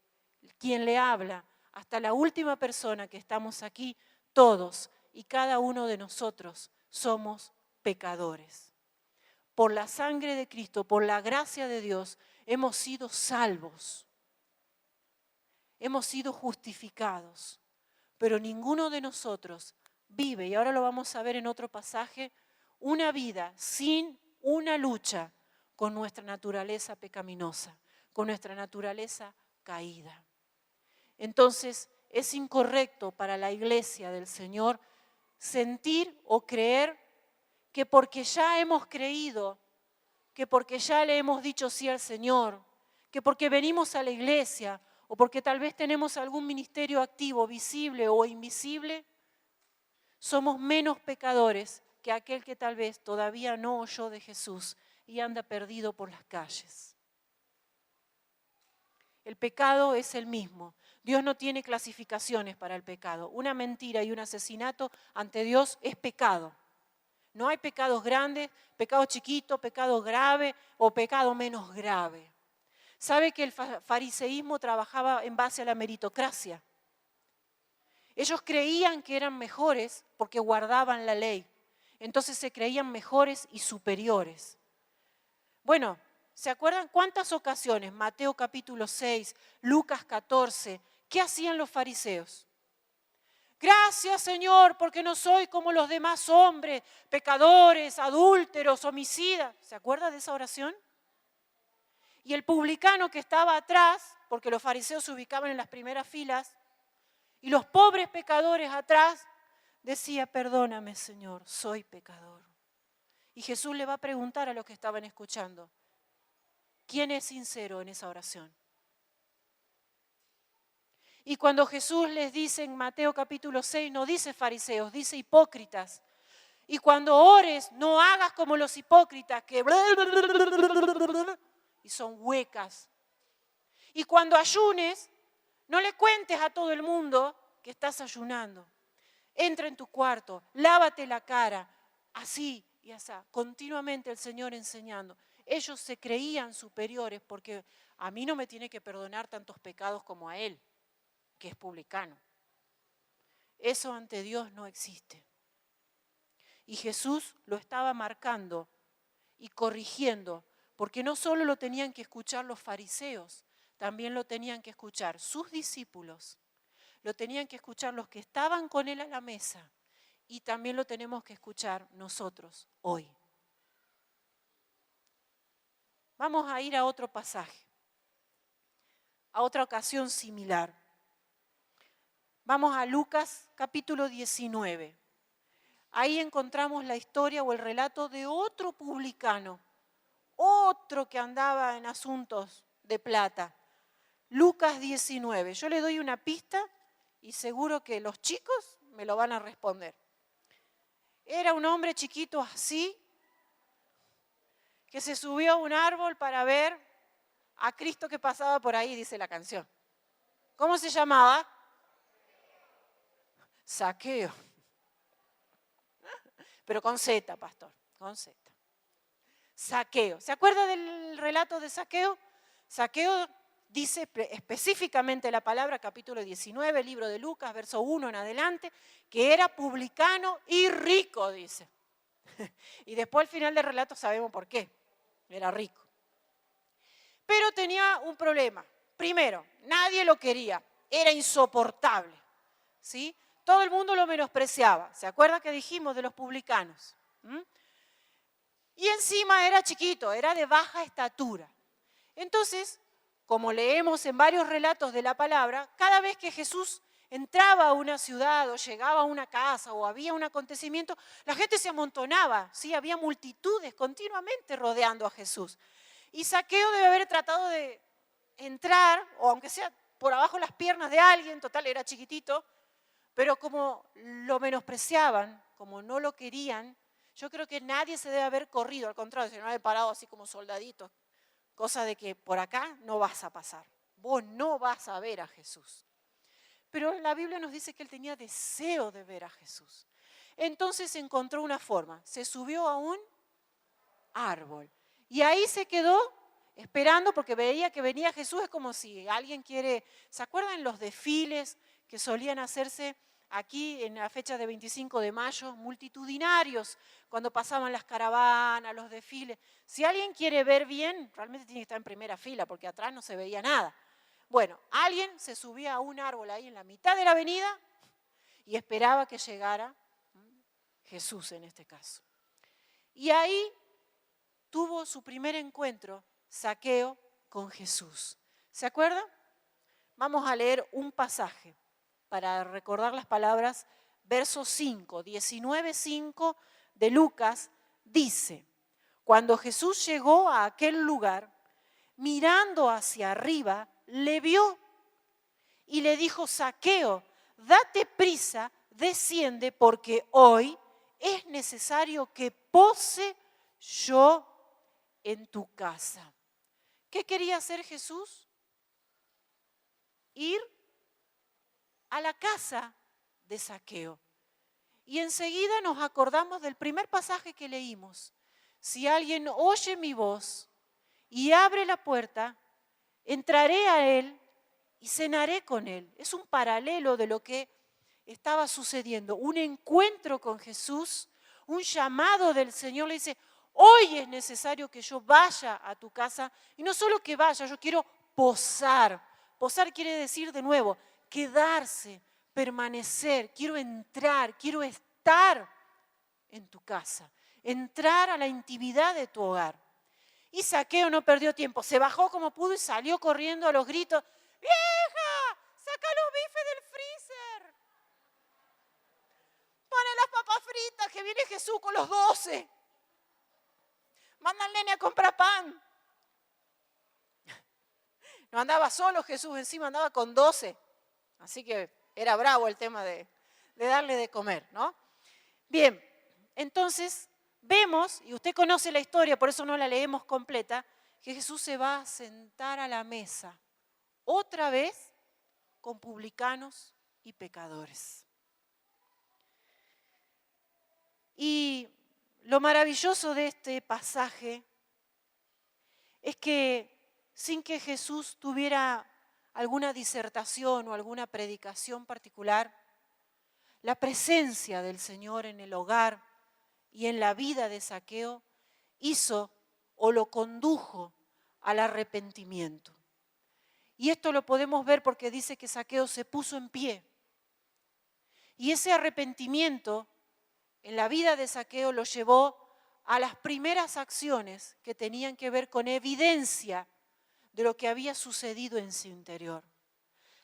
quien le habla hasta la última persona que estamos aquí, todos y cada uno de nosotros somos pecadores. Por la sangre de Cristo, por la gracia de Dios, hemos sido salvos. Hemos sido justificados. Pero ninguno de nosotros vive, y ahora lo vamos a ver en otro pasaje, una vida sin una lucha con nuestra naturaleza pecaminosa, con nuestra naturaleza caída. Entonces, es incorrecto para la iglesia del Señor sentir o creer que porque ya hemos creído, que porque ya le hemos dicho sí al Señor, que porque venimos a la iglesia o porque tal vez tenemos algún ministerio activo, visible o invisible, somos menos pecadores que aquel que tal vez todavía no oyó de Jesús y anda perdido por las calles. El pecado es el mismo. Dios no tiene clasificaciones para el pecado. Una mentira y un asesinato ante Dios es pecado. No hay pecados grandes, pecado chiquito, pecado grave o pecado menos grave. ¿Sabe que el fariseísmo trabajaba en base a la meritocracia? Ellos creían que eran mejores porque guardaban la ley. Entonces se creían mejores y superiores. Bueno, ¿se acuerdan cuántas ocasiones? Mateo capítulo 6, Lucas 14. ¿Qué hacían los fariseos? Gracias, Señor, porque no soy como los demás hombres, pecadores, adúlteros, homicidas. ¿Se acuerda de esa oración? Y el publicano que estaba atrás, porque los fariseos se ubicaban en las primeras filas, y los pobres pecadores atrás, decía, perdóname, Señor, soy pecador. Y Jesús le va a preguntar a los que estaban escuchando, ¿quién es sincero en esa oración? Y cuando Jesús les dice en Mateo capítulo 6, no dice fariseos, dice hipócritas. Y cuando ores, no hagas como los hipócritas que y son huecas. Y cuando ayunes, no le cuentes a todo el mundo que estás ayunando. Entra en tu cuarto, lávate la cara, así y así. Continuamente el Señor enseñando. Ellos se creían superiores porque a mí no me tiene que perdonar tantos pecados como a Él, que es publicano. Eso ante Dios no existe. Y Jesús lo estaba marcando y corrigiendo, porque no solo lo tenían que escuchar los fariseos, también lo tenían que escuchar sus discípulos, lo tenían que escuchar los que estaban con Él a la mesa y también lo tenemos que escuchar nosotros hoy. Vamos a ir a otro pasaje, a otra ocasión similar. Vamos a Lucas capítulo 19. Ahí encontramos la historia o el relato de otro publicano, otro que andaba en asuntos de plata. Lucas 19. Yo le doy una pista y seguro que los chicos me lo van a responder. Era un hombre chiquito así, que se subió a un árbol para ver a Cristo que pasaba por ahí, dice la canción. ¿Cómo se llamaba? Zaqueo. Pero con Z, pastor, con Z. Zaqueo. ¿Se acuerda del relato de Zaqueo? Zaqueo dice específicamente la palabra, capítulo 19, libro de Lucas, verso 1 en adelante, que era publicano y rico, dice. Y después al final del relato sabemos por qué. Era rico. Pero tenía un problema. Primero, nadie lo quería. Era insoportable. ¿Sí? Todo el mundo lo menospreciaba. ¿Se acuerda que dijimos de los publicanos? Y encima era chiquito, era de baja estatura. Entonces, como leemos en varios relatos de la palabra, cada vez que Jesús entraba a una ciudad o llegaba a una casa o había un acontecimiento, la gente se amontonaba, ¿sí? Había multitudes continuamente rodeando a Jesús. Y Zaqueo debe haber tratado de entrar, o aunque sea por abajo las piernas de alguien, total era chiquitito, pero como lo menospreciaban, como no lo querían, yo creo que nadie se debe haber corrido, al contrario, se no haber parado así como soldaditos, cosa de que por acá no vas a pasar, vos no vas a ver a Jesús. Pero la Biblia nos dice que él tenía deseo de ver a Jesús. Entonces encontró una forma, se subió a un árbol y ahí se quedó esperando porque veía que venía Jesús. Es como si alguien quiere, ¿se acuerdan los desfiles que solían hacerse aquí en la fecha de 25 de mayo? Multitudinarios, cuando pasaban las caravanas, los desfiles. Si alguien quiere ver bien, realmente tiene que estar en primera fila porque atrás no se veía nada. Bueno, alguien se subía a un árbol ahí en la mitad de la avenida y esperaba que llegara Jesús en este caso. Y ahí tuvo su primer encuentro Zaqueo con Jesús. ¿Se acuerdan? Vamos a leer un pasaje para recordar las palabras. Verso 5, 19:5 de Lucas dice: cuando Jesús llegó a aquel lugar, mirando hacia arriba, le vio y le dijo: Zaqueo, date prisa, desciende, porque hoy es necesario que pose yo en tu casa. ¿Qué quería hacer Jesús? Ir a la casa de Zaqueo. Y enseguida nos acordamos del primer pasaje que leímos. Si alguien oye mi voz y abre la puerta, entraré a él y cenaré con él. Es un paralelo de lo que estaba sucediendo. Un encuentro con Jesús, un llamado del Señor. Le dice: hoy es necesario que yo vaya a tu casa. Y no solo que vaya, yo quiero posar. Posar quiere decir, de nuevo, quedarse, permanecer. Quiero entrar, quiero estar en tu casa. Entrar a la intimidad de tu hogar. Y Zaqueo no perdió tiempo. Se bajó como pudo y salió corriendo a los gritos: ¡vieja! ¡Saca los bifes del freezer! ¡Pone las papas fritas, que viene Jesús con los 12! ¡Manda al nene a comprar pan! No andaba solo Jesús, encima andaba con 12. Así que era bravo el tema de darle de comer, ¿no? Bien, entonces vemos, y usted conoce la historia, por eso no la leemos completa, que Jesús se va a sentar a la mesa, otra vez con publicanos y pecadores. Y lo maravilloso de este pasaje es que sin que Jesús tuviera alguna disertación o alguna predicación particular, la presencia del Señor en el hogar y en la vida de Zaqueo hizo o lo condujo al arrepentimiento. Y esto lo podemos ver porque dice que Zaqueo se puso en pie. Y ese arrepentimiento en la vida de Zaqueo lo llevó a las primeras acciones que tenían que ver con evidencia de lo que había sucedido en su interior.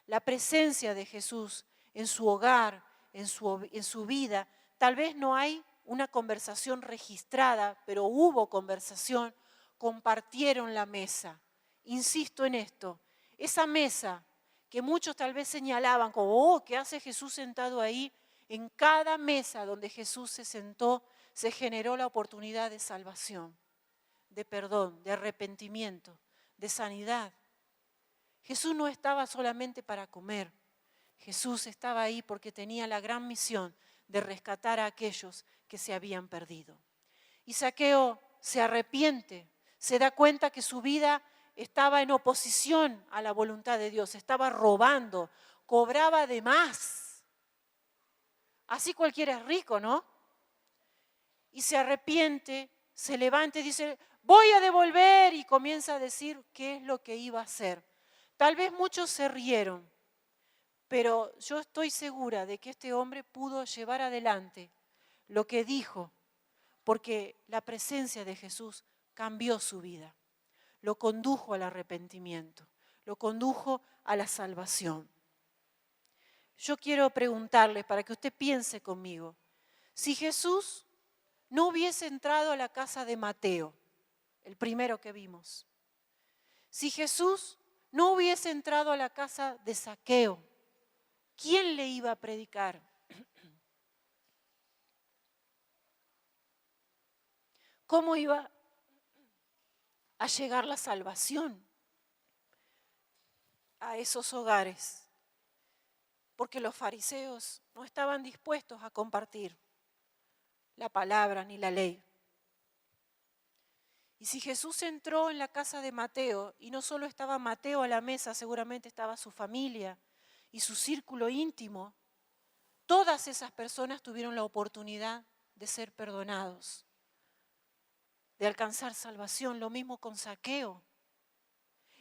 La presencia de Jesús en su hogar, en su vida. Tal vez no hay una conversación registrada, pero hubo conversación, compartieron la mesa. Insisto en esto, esa mesa que muchos tal vez señalaban como: oh, ¿qué hace Jesús sentado ahí? En cada mesa donde Jesús se sentó, se generó la oportunidad de salvación, de perdón, de arrepentimiento, de sanidad. Jesús no estaba solamente para comer. Jesús estaba ahí porque tenía la gran misión de rescatar a aquellos que se habían perdido. Y Zaqueo se arrepiente, se da cuenta que su vida estaba en oposición a la voluntad de Dios, estaba robando, cobraba de más. Así cualquiera es rico, ¿no? Y se arrepiente, se levanta y dice, voy a devolver, y comienza a decir qué es lo que iba a hacer. Tal vez muchos se rieron, pero yo estoy segura de que este hombre pudo llevar adelante lo que dijo, porque la presencia de Jesús cambió su vida, lo condujo al arrepentimiento, lo condujo a la salvación. Yo quiero preguntarle, para que usted piense conmigo, si Jesús no hubiese entrado a la casa de Mateo, el primero que vimos, si Jesús no hubiese entrado a la casa de Zaqueo, ¿quién le iba a predicar? ¿Cómo iba a llegar la salvación a esos hogares? Porque los fariseos no estaban dispuestos a compartir la palabra ni la ley. Y si Jesús entró en la casa de Mateo, y no solo estaba Mateo a la mesa, seguramente estaba su familia y su círculo íntimo, todas esas personas tuvieron la oportunidad de ser perdonados, de alcanzar salvación. Lo mismo con Zaqueo.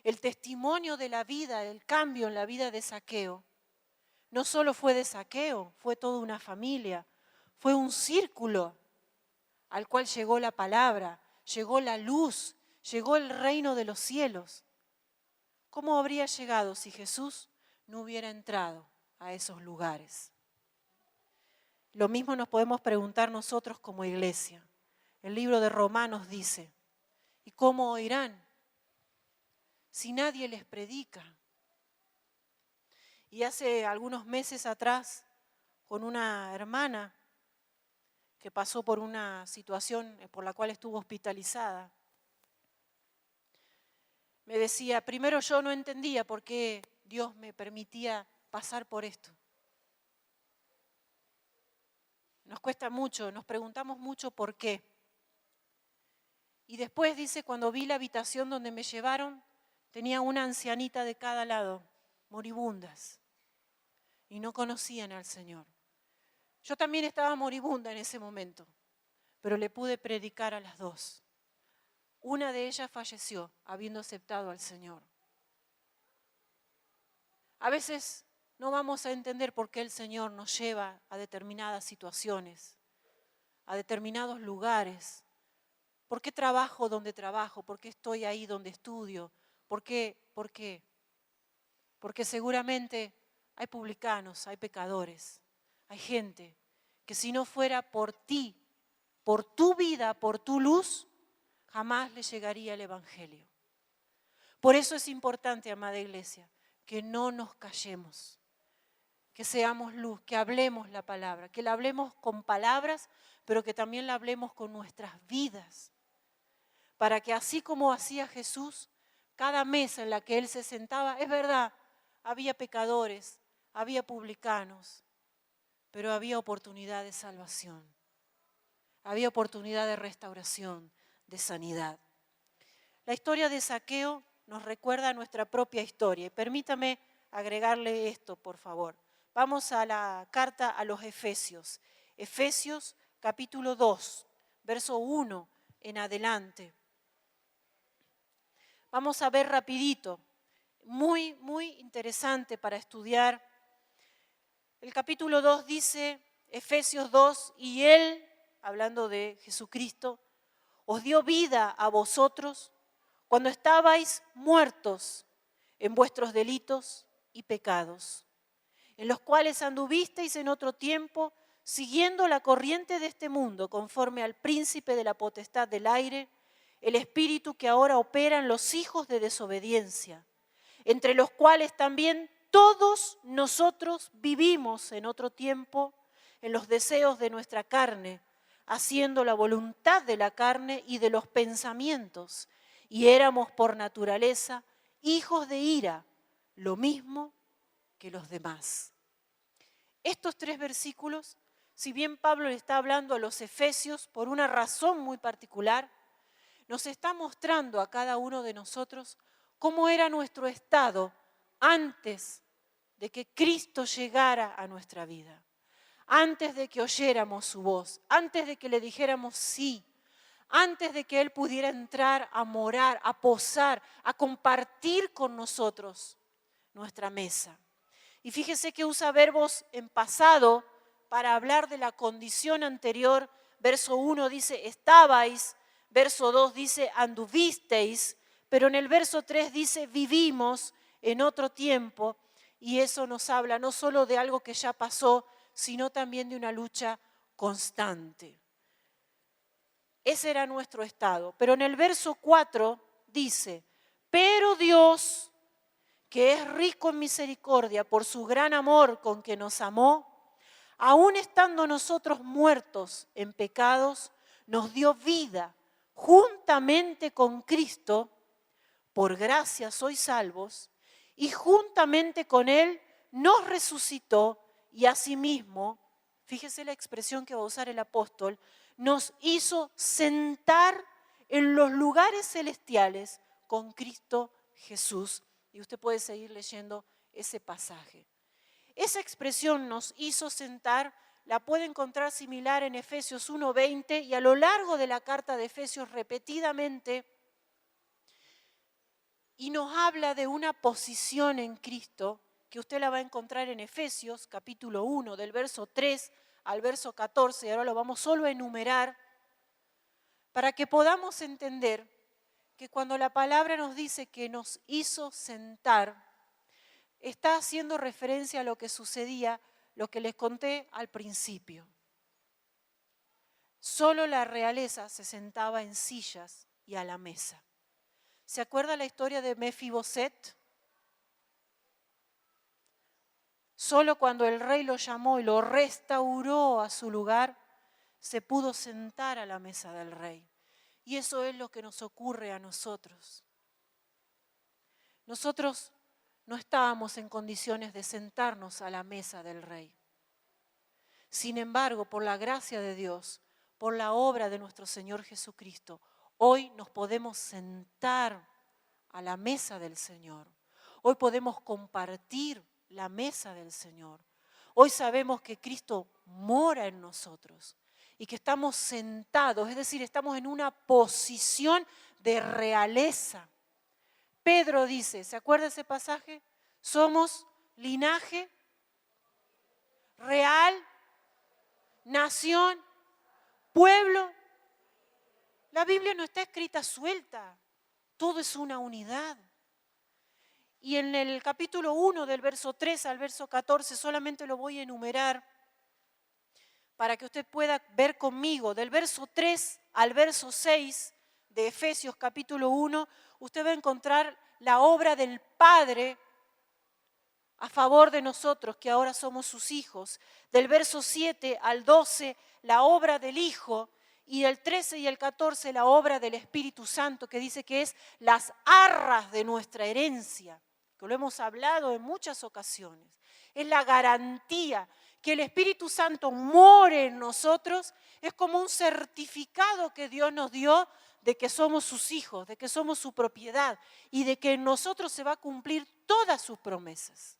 El testimonio de la vida, el cambio en la vida de Zaqueo, no solo fue de Zaqueo, fue toda una familia, fue un círculo al cual llegó la palabra, llegó la luz, llegó el reino de los cielos. ¿Cómo habría llegado si Jesús no hubiera entrado a esos lugares? Lo mismo nos podemos preguntar nosotros como iglesia. El libro de Romanos dice, ¿y cómo oirán si nadie les predica? Y hace algunos meses atrás, con una hermana que pasó por una situación por la cual estuvo hospitalizada, me decía, primero yo no entendía por qué Dios me permitía pasar por esto. Nos cuesta mucho, nos preguntamos mucho por qué. Y después dice, cuando vi la habitación donde me llevaron, tenía una ancianita de cada lado, moribundas, y no conocían al Señor. Yo también estaba moribunda en ese momento, pero le pude predicar a las dos. Una de ellas falleció habiendo aceptado al Señor. A veces no vamos a entender por qué el Señor nos lleva a determinadas situaciones, a determinados lugares. ¿Por qué trabajo donde trabajo? ¿Por qué estoy ahí donde estudio? ¿Por qué? ¿Por qué? Porque seguramente hay publicanos, hay pecadores, hay gente que si no fuera por ti, por tu vida, por tu luz, jamás le llegaría el Evangelio. Por eso es importante, amada iglesia, que no nos callemos, que seamos luz, que hablemos la palabra, que la hablemos con palabras, pero que también la hablemos con nuestras vidas, para que así como hacía Jesús, cada mesa en la que Él se sentaba, es verdad, había pecadores, había publicanos, pero había oportunidad de salvación, había oportunidad de restauración, de sanidad. La historia de Zaqueo nos recuerda nuestra propia historia. Y permítame agregarle esto, por favor. Vamos a la carta a los Efesios. Efesios capítulo 2, verso 1 en adelante. Vamos a ver rapidito. Muy, muy interesante para estudiar. El capítulo 2 dice, Efesios 2, y Él, hablando de Jesucristo, os dio vida a vosotros cuando estabais muertos en vuestros delitos y pecados, en los cuales anduvisteis en otro tiempo, siguiendo la corriente de este mundo, conforme al príncipe de la potestad del aire, el espíritu que ahora opera en los hijos de desobediencia, entre los cuales también todos nosotros vivimos en otro tiempo en los deseos de nuestra carne, haciendo la voluntad de la carne y de los pensamientos, y éramos por naturaleza hijos de ira, lo mismo que los demás. Estos 3 versículos, si bien Pablo le está hablando a los efesios por una razón muy particular, nos está mostrando a cada uno de nosotros cómo era nuestro estado antes de que Cristo llegara a nuestra vida, antes de que oyéramos su voz, antes de que le dijéramos sí, antes de que Él pudiera entrar a morar, a posar, a compartir con nosotros nuestra mesa. Y fíjese que usa verbos en pasado para hablar de la condición anterior. Verso 1 dice estabais, verso 2 dice anduvisteis, pero en el verso 3 dice vivimos en otro tiempo, y eso nos habla no solo de algo que ya pasó, sino también de una lucha constante. Ese era nuestro estado. Pero en el verso 4 dice, pero Dios, que es rico en misericordia por su gran amor con que nos amó, aun estando nosotros muertos en pecados, nos dio vida juntamente con Cristo. Por gracia sois salvos, y juntamente con Él nos resucitó y asimismo, fíjese la expresión que va a usar el apóstol, nos hizo sentar en los lugares celestiales con Cristo Jesús. Y usted puede seguir leyendo ese pasaje. Esa expresión nos hizo sentar, la puede encontrar similar en Efesios 1:20 y a lo largo de la carta de Efesios repetidamente, y nos habla de una posición en Cristo que usted la va a encontrar en Efesios capítulo 1 del verso 3 al verso 14, y ahora lo vamos solo a enumerar para que podamos entender que cuando la palabra nos dice que nos hizo sentar, está haciendo referencia a lo que sucedía, lo que les conté al principio. Solo la realeza se sentaba en sillas y a la mesa. ¿Se acuerda la historia de Mefiboset? Solo cuando el rey lo llamó y lo restauró a su lugar, se pudo sentar a la mesa del rey. Y eso es lo que nos ocurre a nosotros. Nosotros no estábamos en condiciones de sentarnos a la mesa del rey. Sin embargo, por la gracia de Dios, por la obra de nuestro Señor Jesucristo, hoy nos podemos sentar a la mesa del Señor. Hoy podemos compartir la mesa del Señor. Hoy sabemos que Cristo mora en nosotros y que estamos sentados, es decir, estamos en una posición de realeza. Pedro dice, ¿se acuerda ese pasaje? Somos linaje real, nación, pueblo. La Biblia no está escrita suelta, todo es una unidad. Y en el capítulo 1 del verso 3 al verso 14 solamente lo voy a enumerar para que usted pueda ver conmigo. Del verso 3 al verso 6 de Efesios capítulo 1, usted va a encontrar la obra del Padre a favor de nosotros, que ahora somos sus hijos. Del verso 7 al 12, la obra del Hijo. Y del 13 y el 14, la obra del Espíritu Santo, que dice que es las arras de nuestra herencia, que lo hemos hablado en muchas ocasiones. Es la garantía que el Espíritu Santo more en nosotros, es como un certificado que Dios nos dio de que somos sus hijos, de que somos su propiedad y de que en nosotros se va a cumplir todas sus promesas.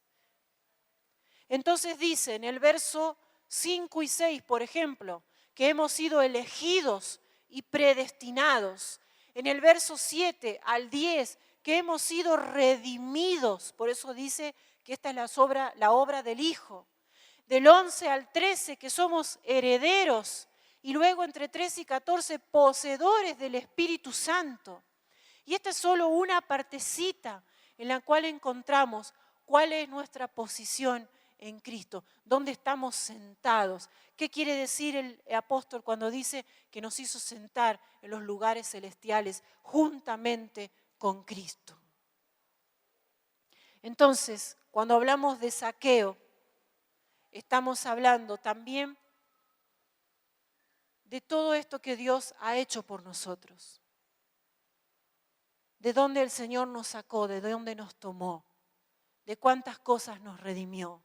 Entonces dice en el verso 5 y 6, por ejemplo, que hemos sido elegidos y predestinados. En el verso 7 al 10, que hemos sido redimidos. Por eso dice que esta es la obra del Hijo. Del 11 al 13, que somos herederos. Y luego entre 13 y 14, poseedores del Espíritu Santo. Y esta es solo una partecita en la cual encontramos cuál es nuestra posición en Cristo, dónde estamos sentados. ¿Qué quiere decir el apóstol cuando dice que nos hizo sentar en los lugares celestiales juntamente con Cristo? Entonces, cuando hablamos de Zaqueo, estamos hablando también de todo esto que Dios ha hecho por nosotros, de dónde el Señor nos sacó, de dónde nos tomó, de cuántas cosas nos redimió.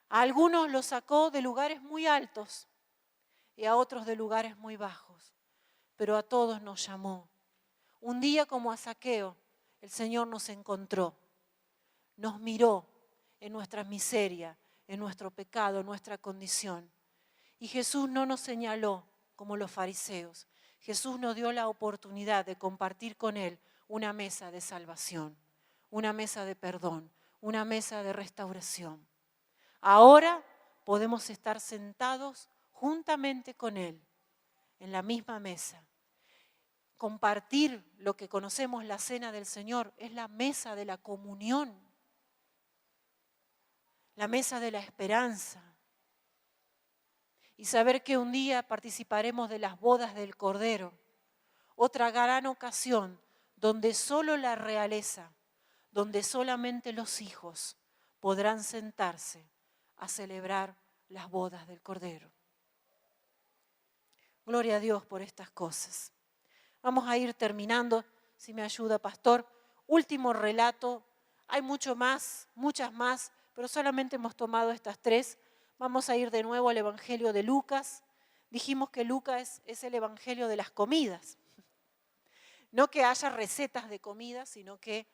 A algunos los sacó de lugares muy altos y a otros de lugares muy bajos, pero a todos nos llamó. Un día como a Zaqueo, el Señor nos encontró, nos miró en nuestra miseria, en nuestro pecado, en nuestra condición. Y Jesús no nos señaló como los fariseos. Jesús nos dio la oportunidad de compartir con Él una mesa de salvación, una mesa de perdón, una mesa de restauración. Ahora podemos estar sentados juntamente con Él en la misma mesa. Compartir lo que conocemos la cena del Señor es la mesa de la comunión, la mesa de la esperanza. Y saber que un día participaremos de las bodas del Cordero, otra gran ocasión donde solo la realeza, donde solamente los hijos podrán sentarse a celebrar las bodas del Cordero. Gloria a Dios por estas cosas. Vamos a ir terminando, si me ayuda, pastor. Último relato, hay mucho más, muchas más, pero solamente hemos tomado estas tres. Vamos a ir de nuevo al Evangelio de Lucas. Dijimos que Lucas es el Evangelio de las comidas. No que haya recetas de comida, sino que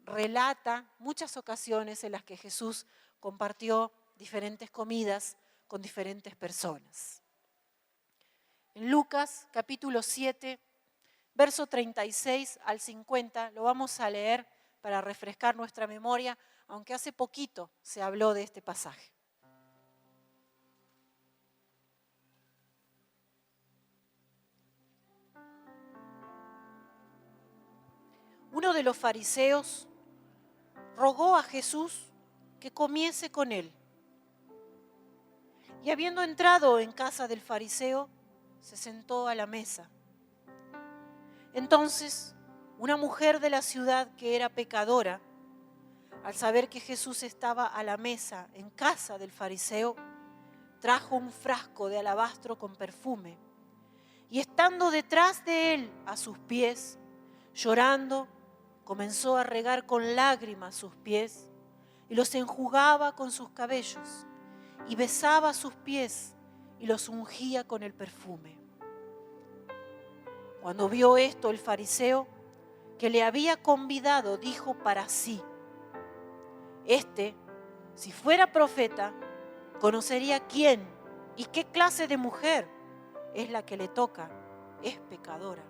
relata muchas ocasiones en las que Jesús compartió diferentes comidas con diferentes personas. En Lucas capítulo 7, verso 36 al 50, lo vamos a leer para refrescar nuestra memoria, aunque hace poquito se habló de este pasaje. Uno de los fariseos rogó a Jesús que comiese con él. Y habiendo entrado en casa del fariseo, se sentó a la mesa. Entonces, una mujer de la ciudad que era pecadora, al saber que Jesús estaba a la mesa en casa del fariseo, trajo un frasco de alabastro con perfume. Y estando detrás de él a sus pies, llorando, comenzó a regar con lágrimas sus pies y los enjugaba con sus cabellos y besaba sus pies y los ungía con el perfume. Cuando vio esto el fariseo que le había convidado, dijo para sí: este, si fuera profeta, conocería quién y qué clase de mujer es la que le toca, es pecadora.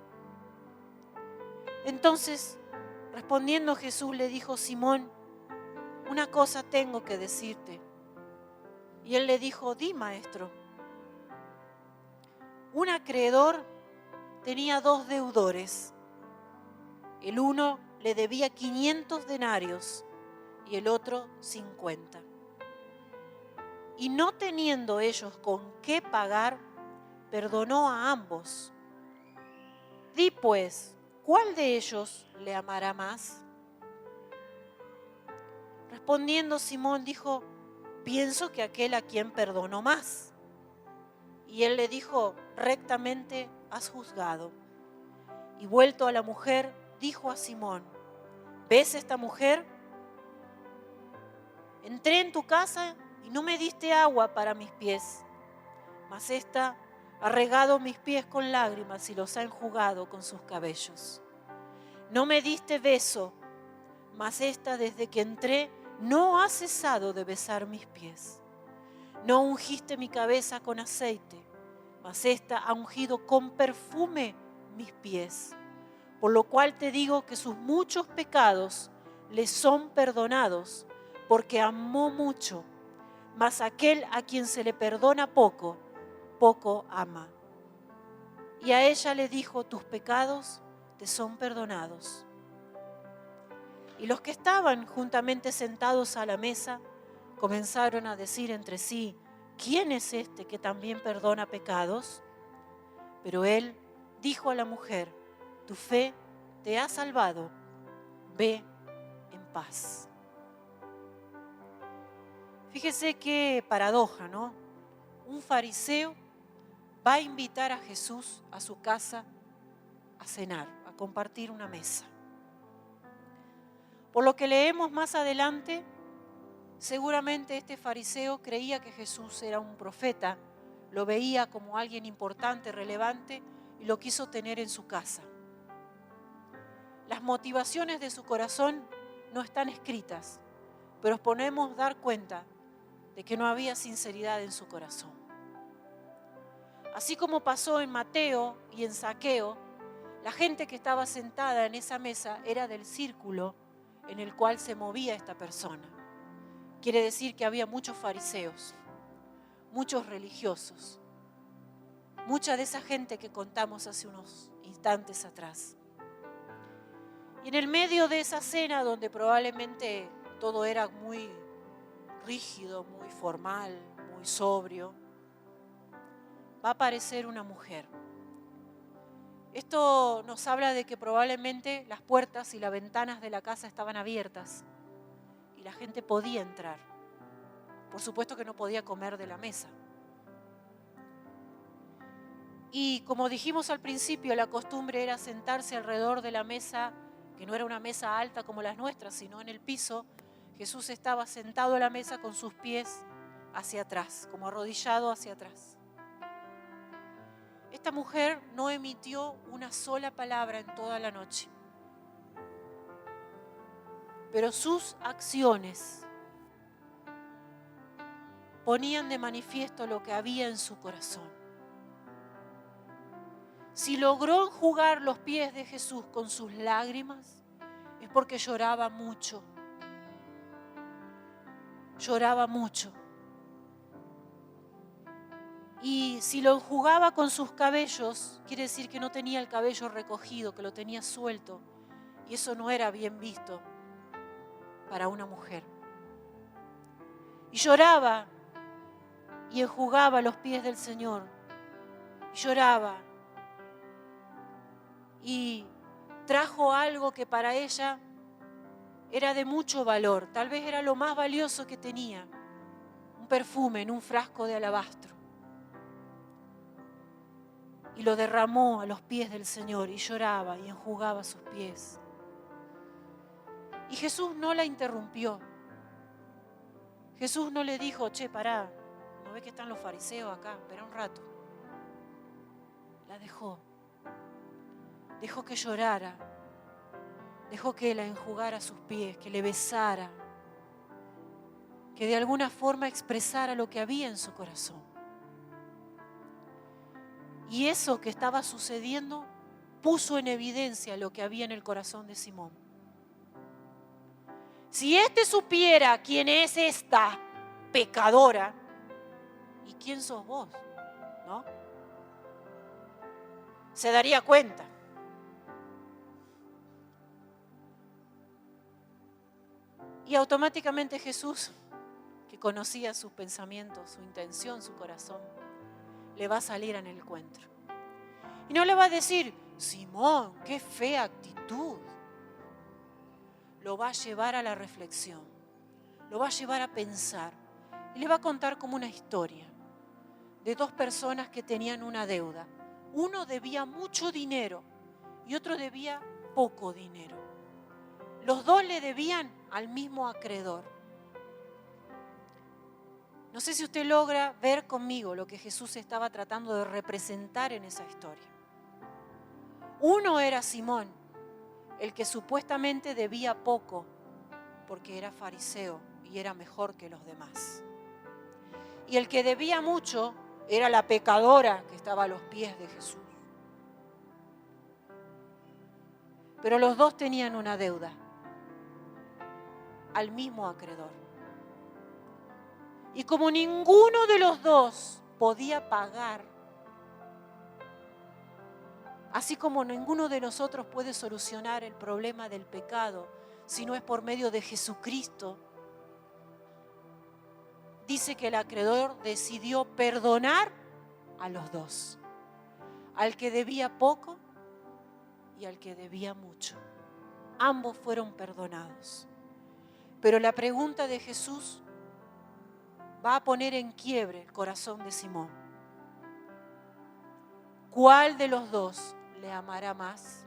Entonces, respondiendo Jesús le dijo: Simón, una cosa tengo que decirte. Y él le dijo: di, maestro. Un acreedor tenía 2 deudores. El uno le debía 500 denarios y el otro 50. Y no teniendo ellos con qué pagar, perdonó a ambos. Di pues, ¿cuál de ellos le amará más? Respondiendo Simón dijo: pienso que aquel a quien perdonó más. Y él le dijo: rectamente has juzgado. Y vuelto a la mujer, dijo a Simón: ¿ves esta mujer? Entré en tu casa y no me diste agua para mis pies, mas ésta ha regado mis pies con lágrimas y los ha enjugado con sus cabellos. No me diste beso, mas ésta desde que entré no ha cesado de besar mis pies. No ungiste mi cabeza con aceite, mas ésta ha ungido con perfume mis pies. Por lo cual te digo que sus muchos pecados le son perdonados, porque amó mucho. Mas aquel a quien se le perdona poco, poco ama. Y a ella le dijo: tus pecados te son perdonados. Y los que estaban juntamente sentados a la mesa comenzaron a decir entre sí: ¿quién es este que también perdona pecados? Pero él dijo a la mujer: tu fe te ha salvado, ve en paz. Fíjese qué paradoja, ¿no? Un fariseo va a invitar a Jesús a su casa a cenar, a compartir una mesa. Por lo que leemos más adelante, seguramente este fariseo creía que Jesús era un profeta, lo veía como alguien importante, relevante, y lo quiso tener en su casa. Las motivaciones de su corazón no están escritas, pero podemos dar cuenta de que no había sinceridad en su corazón. Así como pasó en Mateo y en Zaqueo, la gente que estaba sentada en esa mesa era del círculo en el cual se movía esta persona. Quiere decir que había muchos fariseos, muchos religiosos, mucha de esa gente que contamos hace unos instantes atrás. Y en el medio de esa cena, donde probablemente todo era muy rígido, muy formal, muy sobrio, va a aparecer una mujer. Esto nos habla de que probablemente las puertas y las ventanas de la casa estaban abiertas y la gente podía entrar. Por supuesto que no podía comer de la mesa. Y como dijimos al principio, la costumbre era sentarse alrededor de la mesa, que no era una mesa alta como las nuestras, sino en el piso. Jesús estaba sentado a la mesa con sus pies hacia atrás, como arrodillado hacia atrás. Esta mujer no emitió una sola palabra en toda la noche, pero sus acciones ponían de manifiesto lo que había en su corazón. Si logró enjugar los pies de Jesús con sus lágrimas, es porque lloraba mucho. Lloraba mucho. Y si lo enjugaba con sus cabellos, quiere decir que no tenía el cabello recogido, que lo tenía suelto. Y eso no era bien visto para una mujer. Y lloraba y enjugaba los pies del Señor. Y lloraba. Y trajo algo que para ella era de mucho valor. Tal vez era lo más valioso que tenía. Un perfume en un frasco de alabastro. Y lo derramó a los pies del Señor y lloraba y enjugaba sus pies. Y Jesús no la interrumpió. Jesús no le dijo, che, pará, ¿no ves que están los fariseos acá? Espera un rato. La dejó. Dejó que llorara. Dejó que la enjugara sus pies, que le besara. Que de alguna forma expresara lo que había en su corazón. Y eso que estaba sucediendo puso en evidencia lo que había en el corazón de Simón. Si éste supiera quién es esta pecadora, ¿y quién sos vos? ¿No? Se daría cuenta. Y automáticamente Jesús, que conocía sus pensamientos, su intención, su corazón, le va a salir en el encuentro. Y no le va a decir, Simón, qué fea actitud. Lo va a llevar a la reflexión, lo va a llevar a pensar y le va a contar como una historia de dos personas que tenían una deuda. Uno debía mucho dinero y otro debía poco dinero. Los dos le debían al mismo acreedor. No sé si usted logra ver conmigo lo que Jesús estaba tratando de representar en esa historia. Uno era Simón, el que supuestamente debía poco porque era fariseo y era mejor que los demás. Y el que debía mucho era la pecadora que estaba a los pies de Jesús. Pero los dos tenían una deuda al mismo acreedor. Y como ninguno de los dos podía pagar, así como ninguno de nosotros puede solucionar el problema del pecado si no es por medio de Jesucristo, dice que el acreedor decidió perdonar a los dos, al que debía poco y al que debía mucho. Ambos fueron perdonados. Pero la pregunta de Jesús va a poner en quiebre el corazón de Simón. ¿Cuál de los dos le amará más?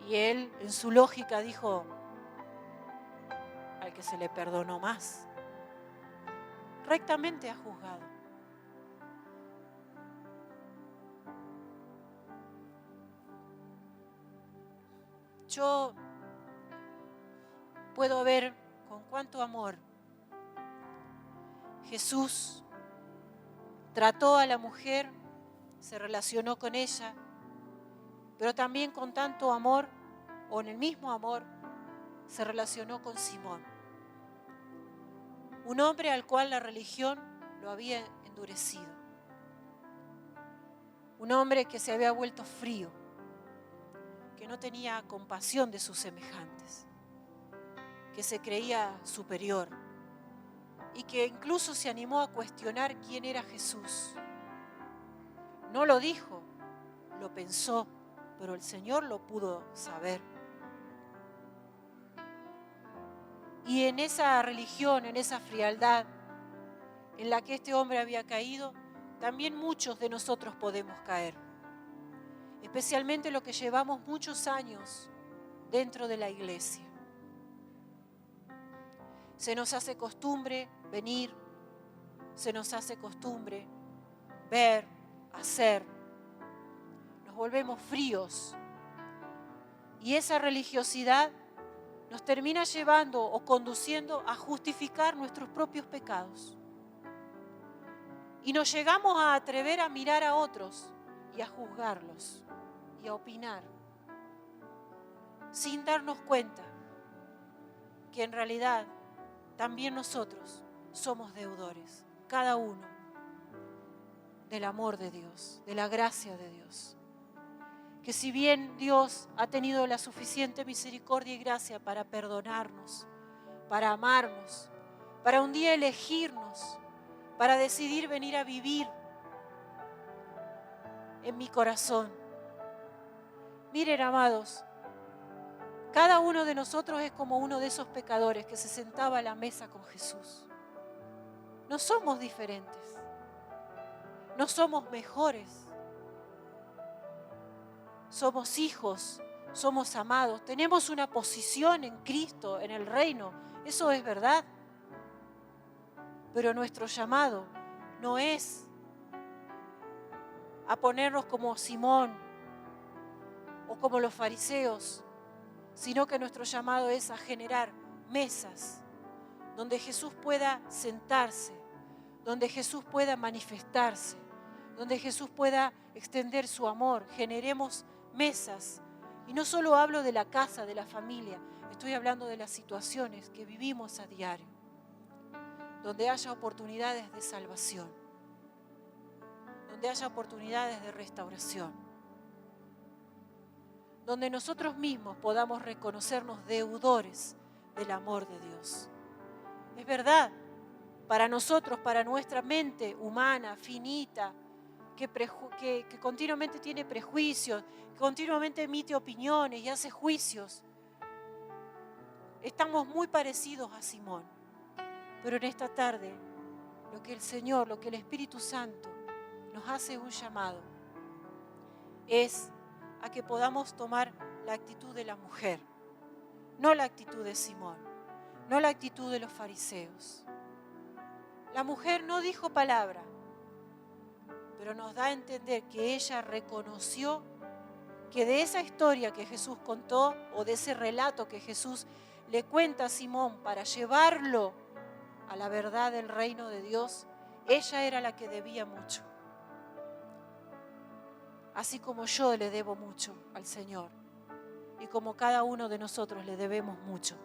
Y él, en su lógica, dijo: al que se le perdonó más. Rectamente ha juzgado. Yo puedo ver con cuánto amor Jesús trató a la mujer, se relacionó con ella, pero también con tanto amor, o en el mismo amor, se relacionó con Simón, un hombre al cual la religión lo había endurecido, un hombre que se había vuelto frío, que no tenía compasión de sus semejantes, que se creía superior y que incluso se animó a cuestionar quién era Jesús. No lo dijo, lo pensó, pero el Señor lo pudo saber. Y en esa religión, en esa frialdad en la que este hombre había caído, también muchos de nosotros podemos caer. Especialmente los que llevamos muchos años dentro de la iglesia. Se nos hace costumbre venir, se nos hace costumbre ver, hacer. Nos volvemos fríos. Y esa religiosidad nos termina llevando o conduciendo a justificar nuestros propios pecados. Y nos llegamos a atrever a mirar a otros y a juzgarlos y a opinar, sin darnos cuenta que en realidad también nosotros somos deudores, cada uno, del amor de Dios, de la gracia de Dios. Que si bien Dios ha tenido la suficiente misericordia y gracia para perdonarnos, para amarnos, para un día elegirnos, para decidir venir a vivir en mi corazón. Miren, amados, cada uno de nosotros es como uno de esos pecadores que se sentaba a la mesa con Jesús. No somos diferentes, no somos mejores. Somos hijos, somos amados, tenemos una posición en Cristo, en el reino, eso es verdad. Pero nuestro llamado no es a ponernos como Simón o como los fariseos, sino que nuestro llamado es a generar mesas donde Jesús pueda sentarse, donde Jesús pueda manifestarse, donde Jesús pueda extender su amor. Generemos mesas. Y no solo hablo de la casa, de la familia, estoy hablando de las situaciones que vivimos a diario, donde haya oportunidades de salvación, donde haya oportunidades de restauración, donde nosotros mismos podamos reconocernos deudores del amor de Dios. Es verdad, para nosotros, para nuestra mente humana, finita, que continuamente tiene prejuicios, que continuamente emite opiniones y hace juicios, estamos muy parecidos a Simón. Pero en esta tarde, lo que el Señor, lo que el Espíritu Santo nos hace un llamado, es a que podamos tomar la actitud de la mujer, no la actitud de Simón, no la actitud de los fariseos. La mujer no dijo palabra, pero nos da a entender que ella reconoció que de esa historia que Jesús contó, o de ese relato que Jesús le cuenta a Simón para llevarlo a la verdad del reino de Dios, ella era la que debía mucho. Así como yo le debo mucho al Señor, y como cada uno de nosotros le debemos mucho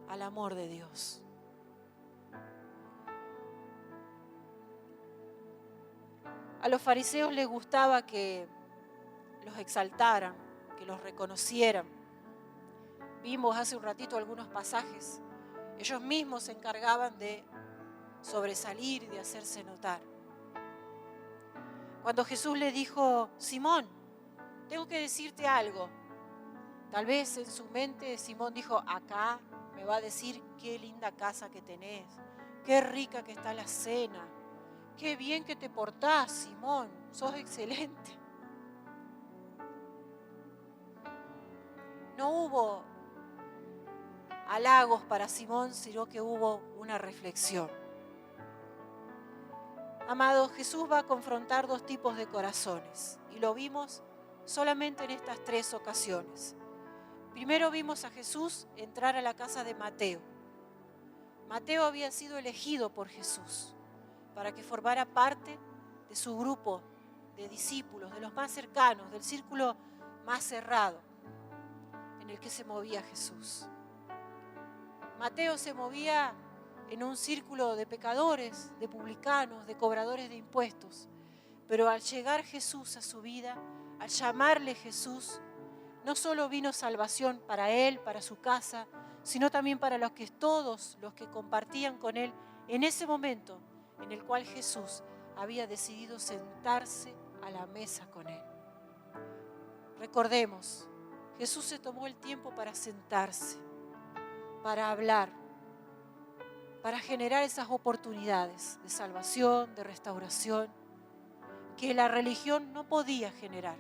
al amor de Dios. A los fariseos les gustaba que los exaltaran, que los reconocieran. Vimos hace un ratito algunos pasajes. Ellos mismos se encargaban de sobresalir y de hacerse notar. Cuando Jesús le dijo: Simón, tengo que decirte algo. Tal vez en su mente Simón dijo: acá me va a decir qué linda casa que tenés, qué rica que está la cena, qué bien que te portás, Simón, sos excelente. no hubo halagos para Simón, sino que hubo una reflexión. Amados, Jesús va a confrontar dos tipos de corazones y lo vimos solamente en estas 3 ocasiones. Primero vimos a Jesús entrar a la casa de Mateo. Mateo había sido elegido por Jesús para que formara parte de su grupo de discípulos, de los más cercanos, del círculo más cerrado en el que se movía Jesús. Mateo se movía en un círculo de pecadores, de publicanos, de cobradores de impuestos. Pero al llegar Jesús a su vida, al llamarle Jesús, no solo vino salvación para él, para su casa, sino también para todos los que compartían con él en ese momento en el cual Jesús había decidido sentarse a la mesa con él. Recordemos, Jesús se tomó el tiempo para sentarse, para hablar, para generar esas oportunidades de salvación, de restauración, que la religión no podía generar,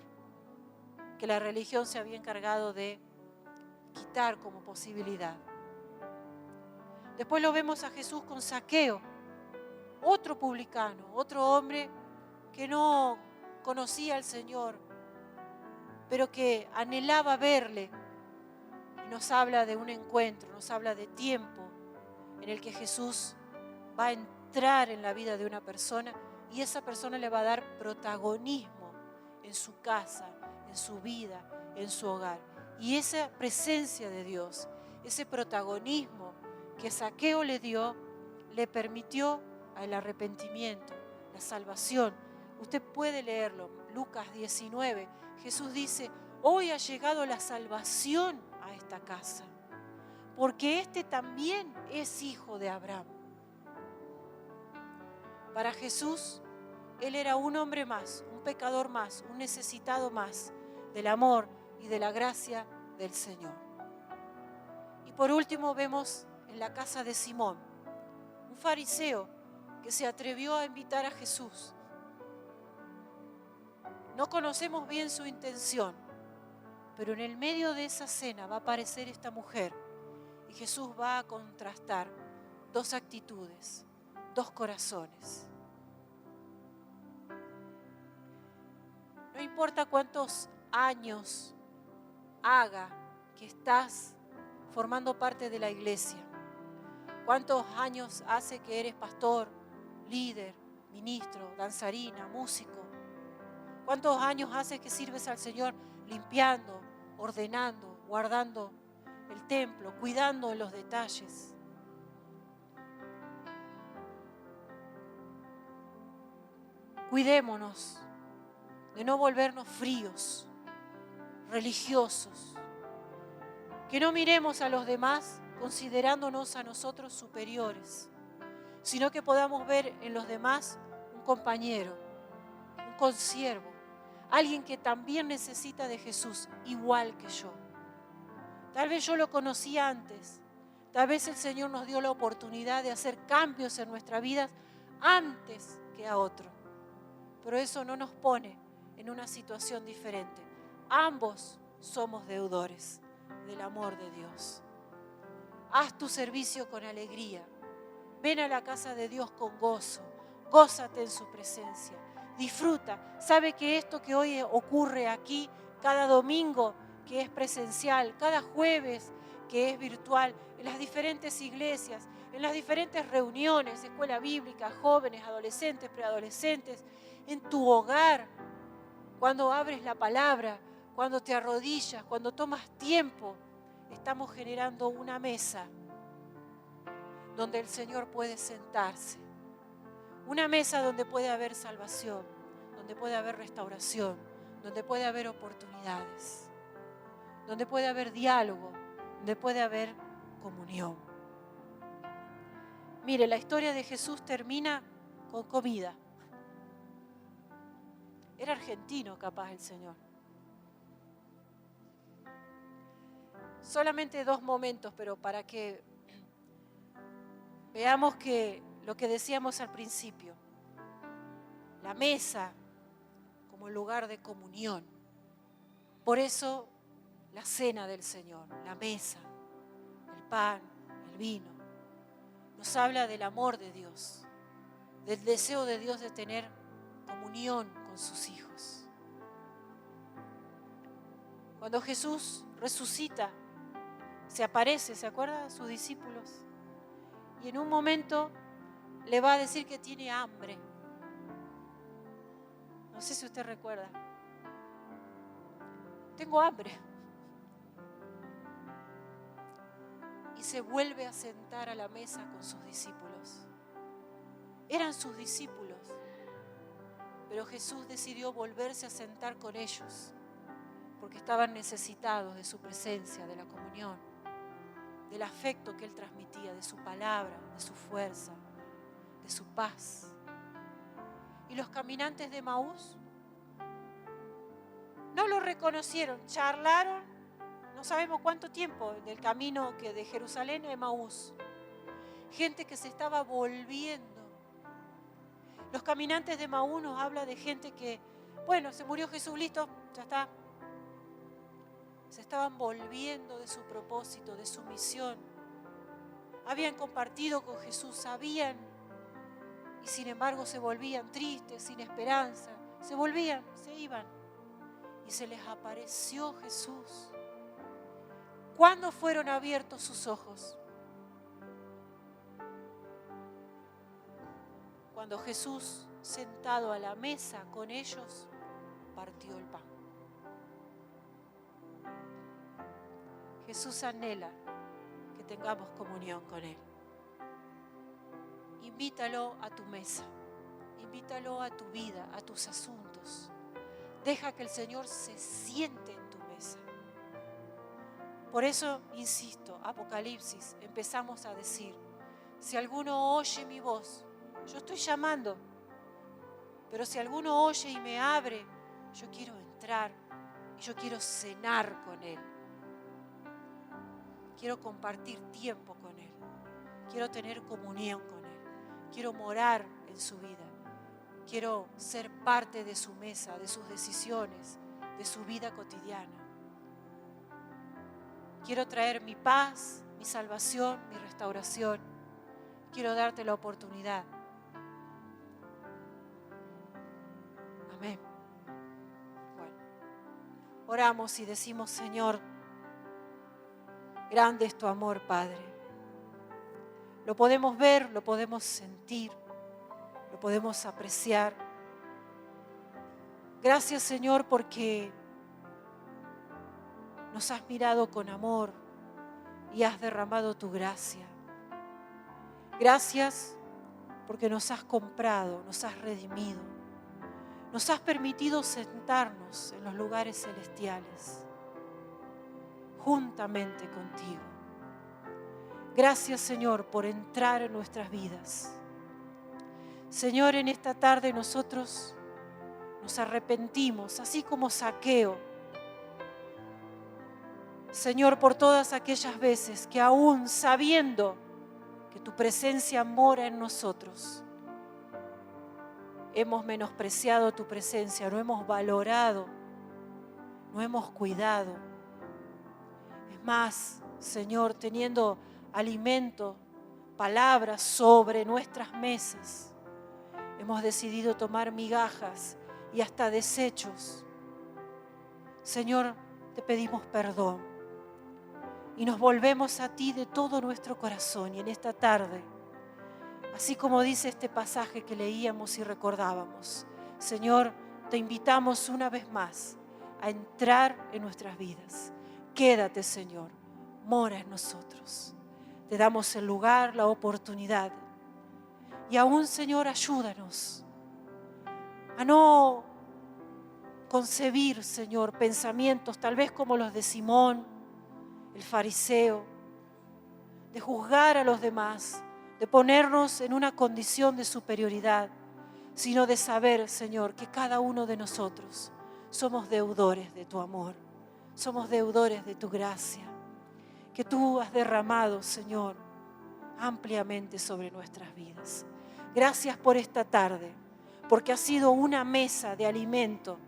que la religión se había encargado de quitar como posibilidad. Después lo vemos a Jesús con Zaqueo, otro publicano, otro hombre que no conocía al Señor, pero que anhelaba verle. Y nos habla de un encuentro, nos habla de tiempo en el que Jesús va a entrar en la vida de una persona y esa persona le va a dar protagonismo en su casa, en su vida, en su hogar. Y esa presencia de Dios, ese protagonismo que Zaqueo le dio, le permitió el arrepentimiento, la salvación. Usted puede leerlo, Lucas 19. Jesús dice: hoy ha llegado la salvación a esta casa, porque este también es hijo de Abraham. Para Jesús, Él era un hombre más, un pecador más, un necesitado más del amor y de la gracia del Señor. Y por último vemos en la casa de Simón, un fariseo que se atrevió a invitar a Jesús. No conocemos bien su intención, pero en el medio de esa cena va a aparecer esta mujer y Jesús va a contrastar 2 actitudes, 2 corazones. No importa cuántos años haga que estás formando parte de la iglesia, cuántos años hace que eres pastor, líder, ministro, danzarina, músico, cuántos años hace que sirves al Señor limpiando, ordenando, guardando el templo, cuidando de los detalles. Cuidémonos de no volvernos fríos, religiosos, que no miremos a los demás considerándonos a nosotros superiores, sino que podamos ver en los demás un compañero, un consiervo, alguien que también necesita de Jesús, igual que yo. Tal vez yo lo conocía antes, tal vez el Señor nos dio la oportunidad de hacer cambios en nuestra vida antes que a otro, pero eso no nos pone en una situación diferente. Ambos somos deudores del amor de Dios. Haz tu servicio con alegría. Ven a la casa de Dios con gozo. Gózate en su presencia. Disfruta. Sabe que esto que hoy ocurre aquí, cada domingo que es presencial, cada jueves que es virtual, en las diferentes iglesias, en las diferentes reuniones, escuela bíblica, jóvenes, adolescentes, preadolescentes, en tu hogar, cuando abres la palabra, cuando te arrodillas, cuando tomas tiempo, estamos generando una mesa donde el Señor puede sentarse. Una mesa donde puede haber salvación, donde puede haber restauración, donde puede haber oportunidades, donde puede haber diálogo, donde puede haber comunión. Mire, la historia de Jesús termina con comida. Era argentino capaz el Señor. Solamente 2 momentos, pero para que veamos que lo que decíamos al principio, la mesa como lugar de comunión. Por eso la cena del Señor, la mesa, el pan, el vino. Nos habla del amor de Dios, del deseo de Dios de tener comunión con sus hijos. Cuando Jesús resucita, se aparece, ¿se acuerda? A sus discípulos. Y en un momento le va a decir que tiene hambre. No sé si usted recuerda. Tengo hambre. Y se vuelve a sentar a la mesa con sus discípulos. Eran sus discípulos, pero Jesús decidió volverse a sentar con ellos porque estaban necesitados de su presencia, de la comunión, del afecto que Él transmitía, de su palabra, de su fuerza, de su paz. Y los caminantes de Emaús no lo reconocieron, charlaron, no sabemos cuánto tiempo, del camino que de Jerusalén a Emaús. Gente que se estaba volviendo. Los caminantes de Emaús nos habla de gente que, bueno, se murió Jesús, listo, ya está. Se estaban volviendo de su propósito, de su misión. Habían compartido con Jesús, sabían, y sin embargo se volvían tristes, sin esperanza. Se volvían, se iban. Y se les apareció Jesús. ¿Cuándo fueron abiertos sus ojos? Cuando Jesús, sentado a la mesa con ellos, partió el pan. Jesús anhela que tengamos comunión con Él. Invítalo a tu mesa, invítalo a tu vida, a tus asuntos. Deja que el Señor se siente en tu mesa. Por eso, insisto, Apocalipsis, empezamos a decir, si alguno oye mi voz, yo estoy llamando, pero si alguno oye y me abre, yo quiero entrar y yo quiero cenar con Él. Quiero compartir tiempo con Él. Quiero tener comunión con Él. Quiero morar en su vida. Quiero ser parte de su mesa, de sus decisiones, de su vida cotidiana. Quiero traer mi paz, mi salvación, mi restauración. Quiero darte la oportunidad. Amén. Bueno, oramos y decimos, Señor, grande es tu amor, Padre. Lo podemos ver, lo podemos sentir, lo podemos apreciar. Gracias, Señor, porque nos has mirado con amor y has derramado tu gracia. Gracias porque nos has comprado, nos has redimido. Nos has permitido sentarnos en los lugares celestiales, juntamente contigo. Gracias, Señor, por entrar en nuestras vidas. Señor, en esta tarde nosotros nos arrepentimos, así como Zaqueo. Señor, por todas aquellas veces que aún sabiendo que tu presencia mora en nosotros, hemos menospreciado tu presencia, no hemos valorado, no hemos cuidado. Es más, Señor, teniendo alimento, palabras sobre nuestras mesas, hemos decidido tomar migajas y hasta desechos. Señor, te pedimos perdón y nos volvemos a ti de todo nuestro corazón. Y en esta tarde, así como dice este pasaje que leíamos y recordábamos, Señor, te invitamos una vez más a entrar en nuestras vidas. Quédate, Señor, mora en nosotros. Te damos el lugar, la oportunidad. Y aún, Señor, ayúdanos a no concebir, Señor, pensamientos tal vez como los de Simón, el fariseo, de juzgar a los demás, de ponernos en una condición de superioridad, sino de saber, Señor, que cada uno de nosotros somos deudores de tu amor, somos deudores de tu gracia, que tú has derramado, Señor, ampliamente sobre nuestras vidas. Gracias por esta tarde, porque ha sido una mesa de alimento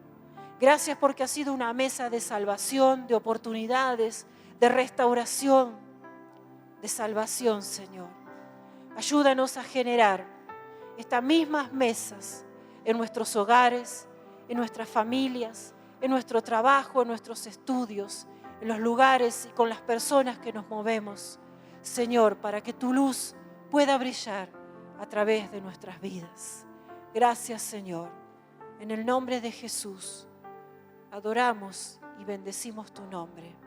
Gracias porque ha sido una mesa de salvación, de oportunidades, de restauración, de salvación, Señor. Ayúdanos a generar estas mismas mesas en nuestros hogares, en nuestras familias, en nuestro trabajo, en nuestros estudios, en los lugares y con las personas que nos movemos, Señor, para que tu luz pueda brillar a través de nuestras vidas. Gracias, Señor. En el nombre de Jesús, adoramos y bendecimos tu nombre.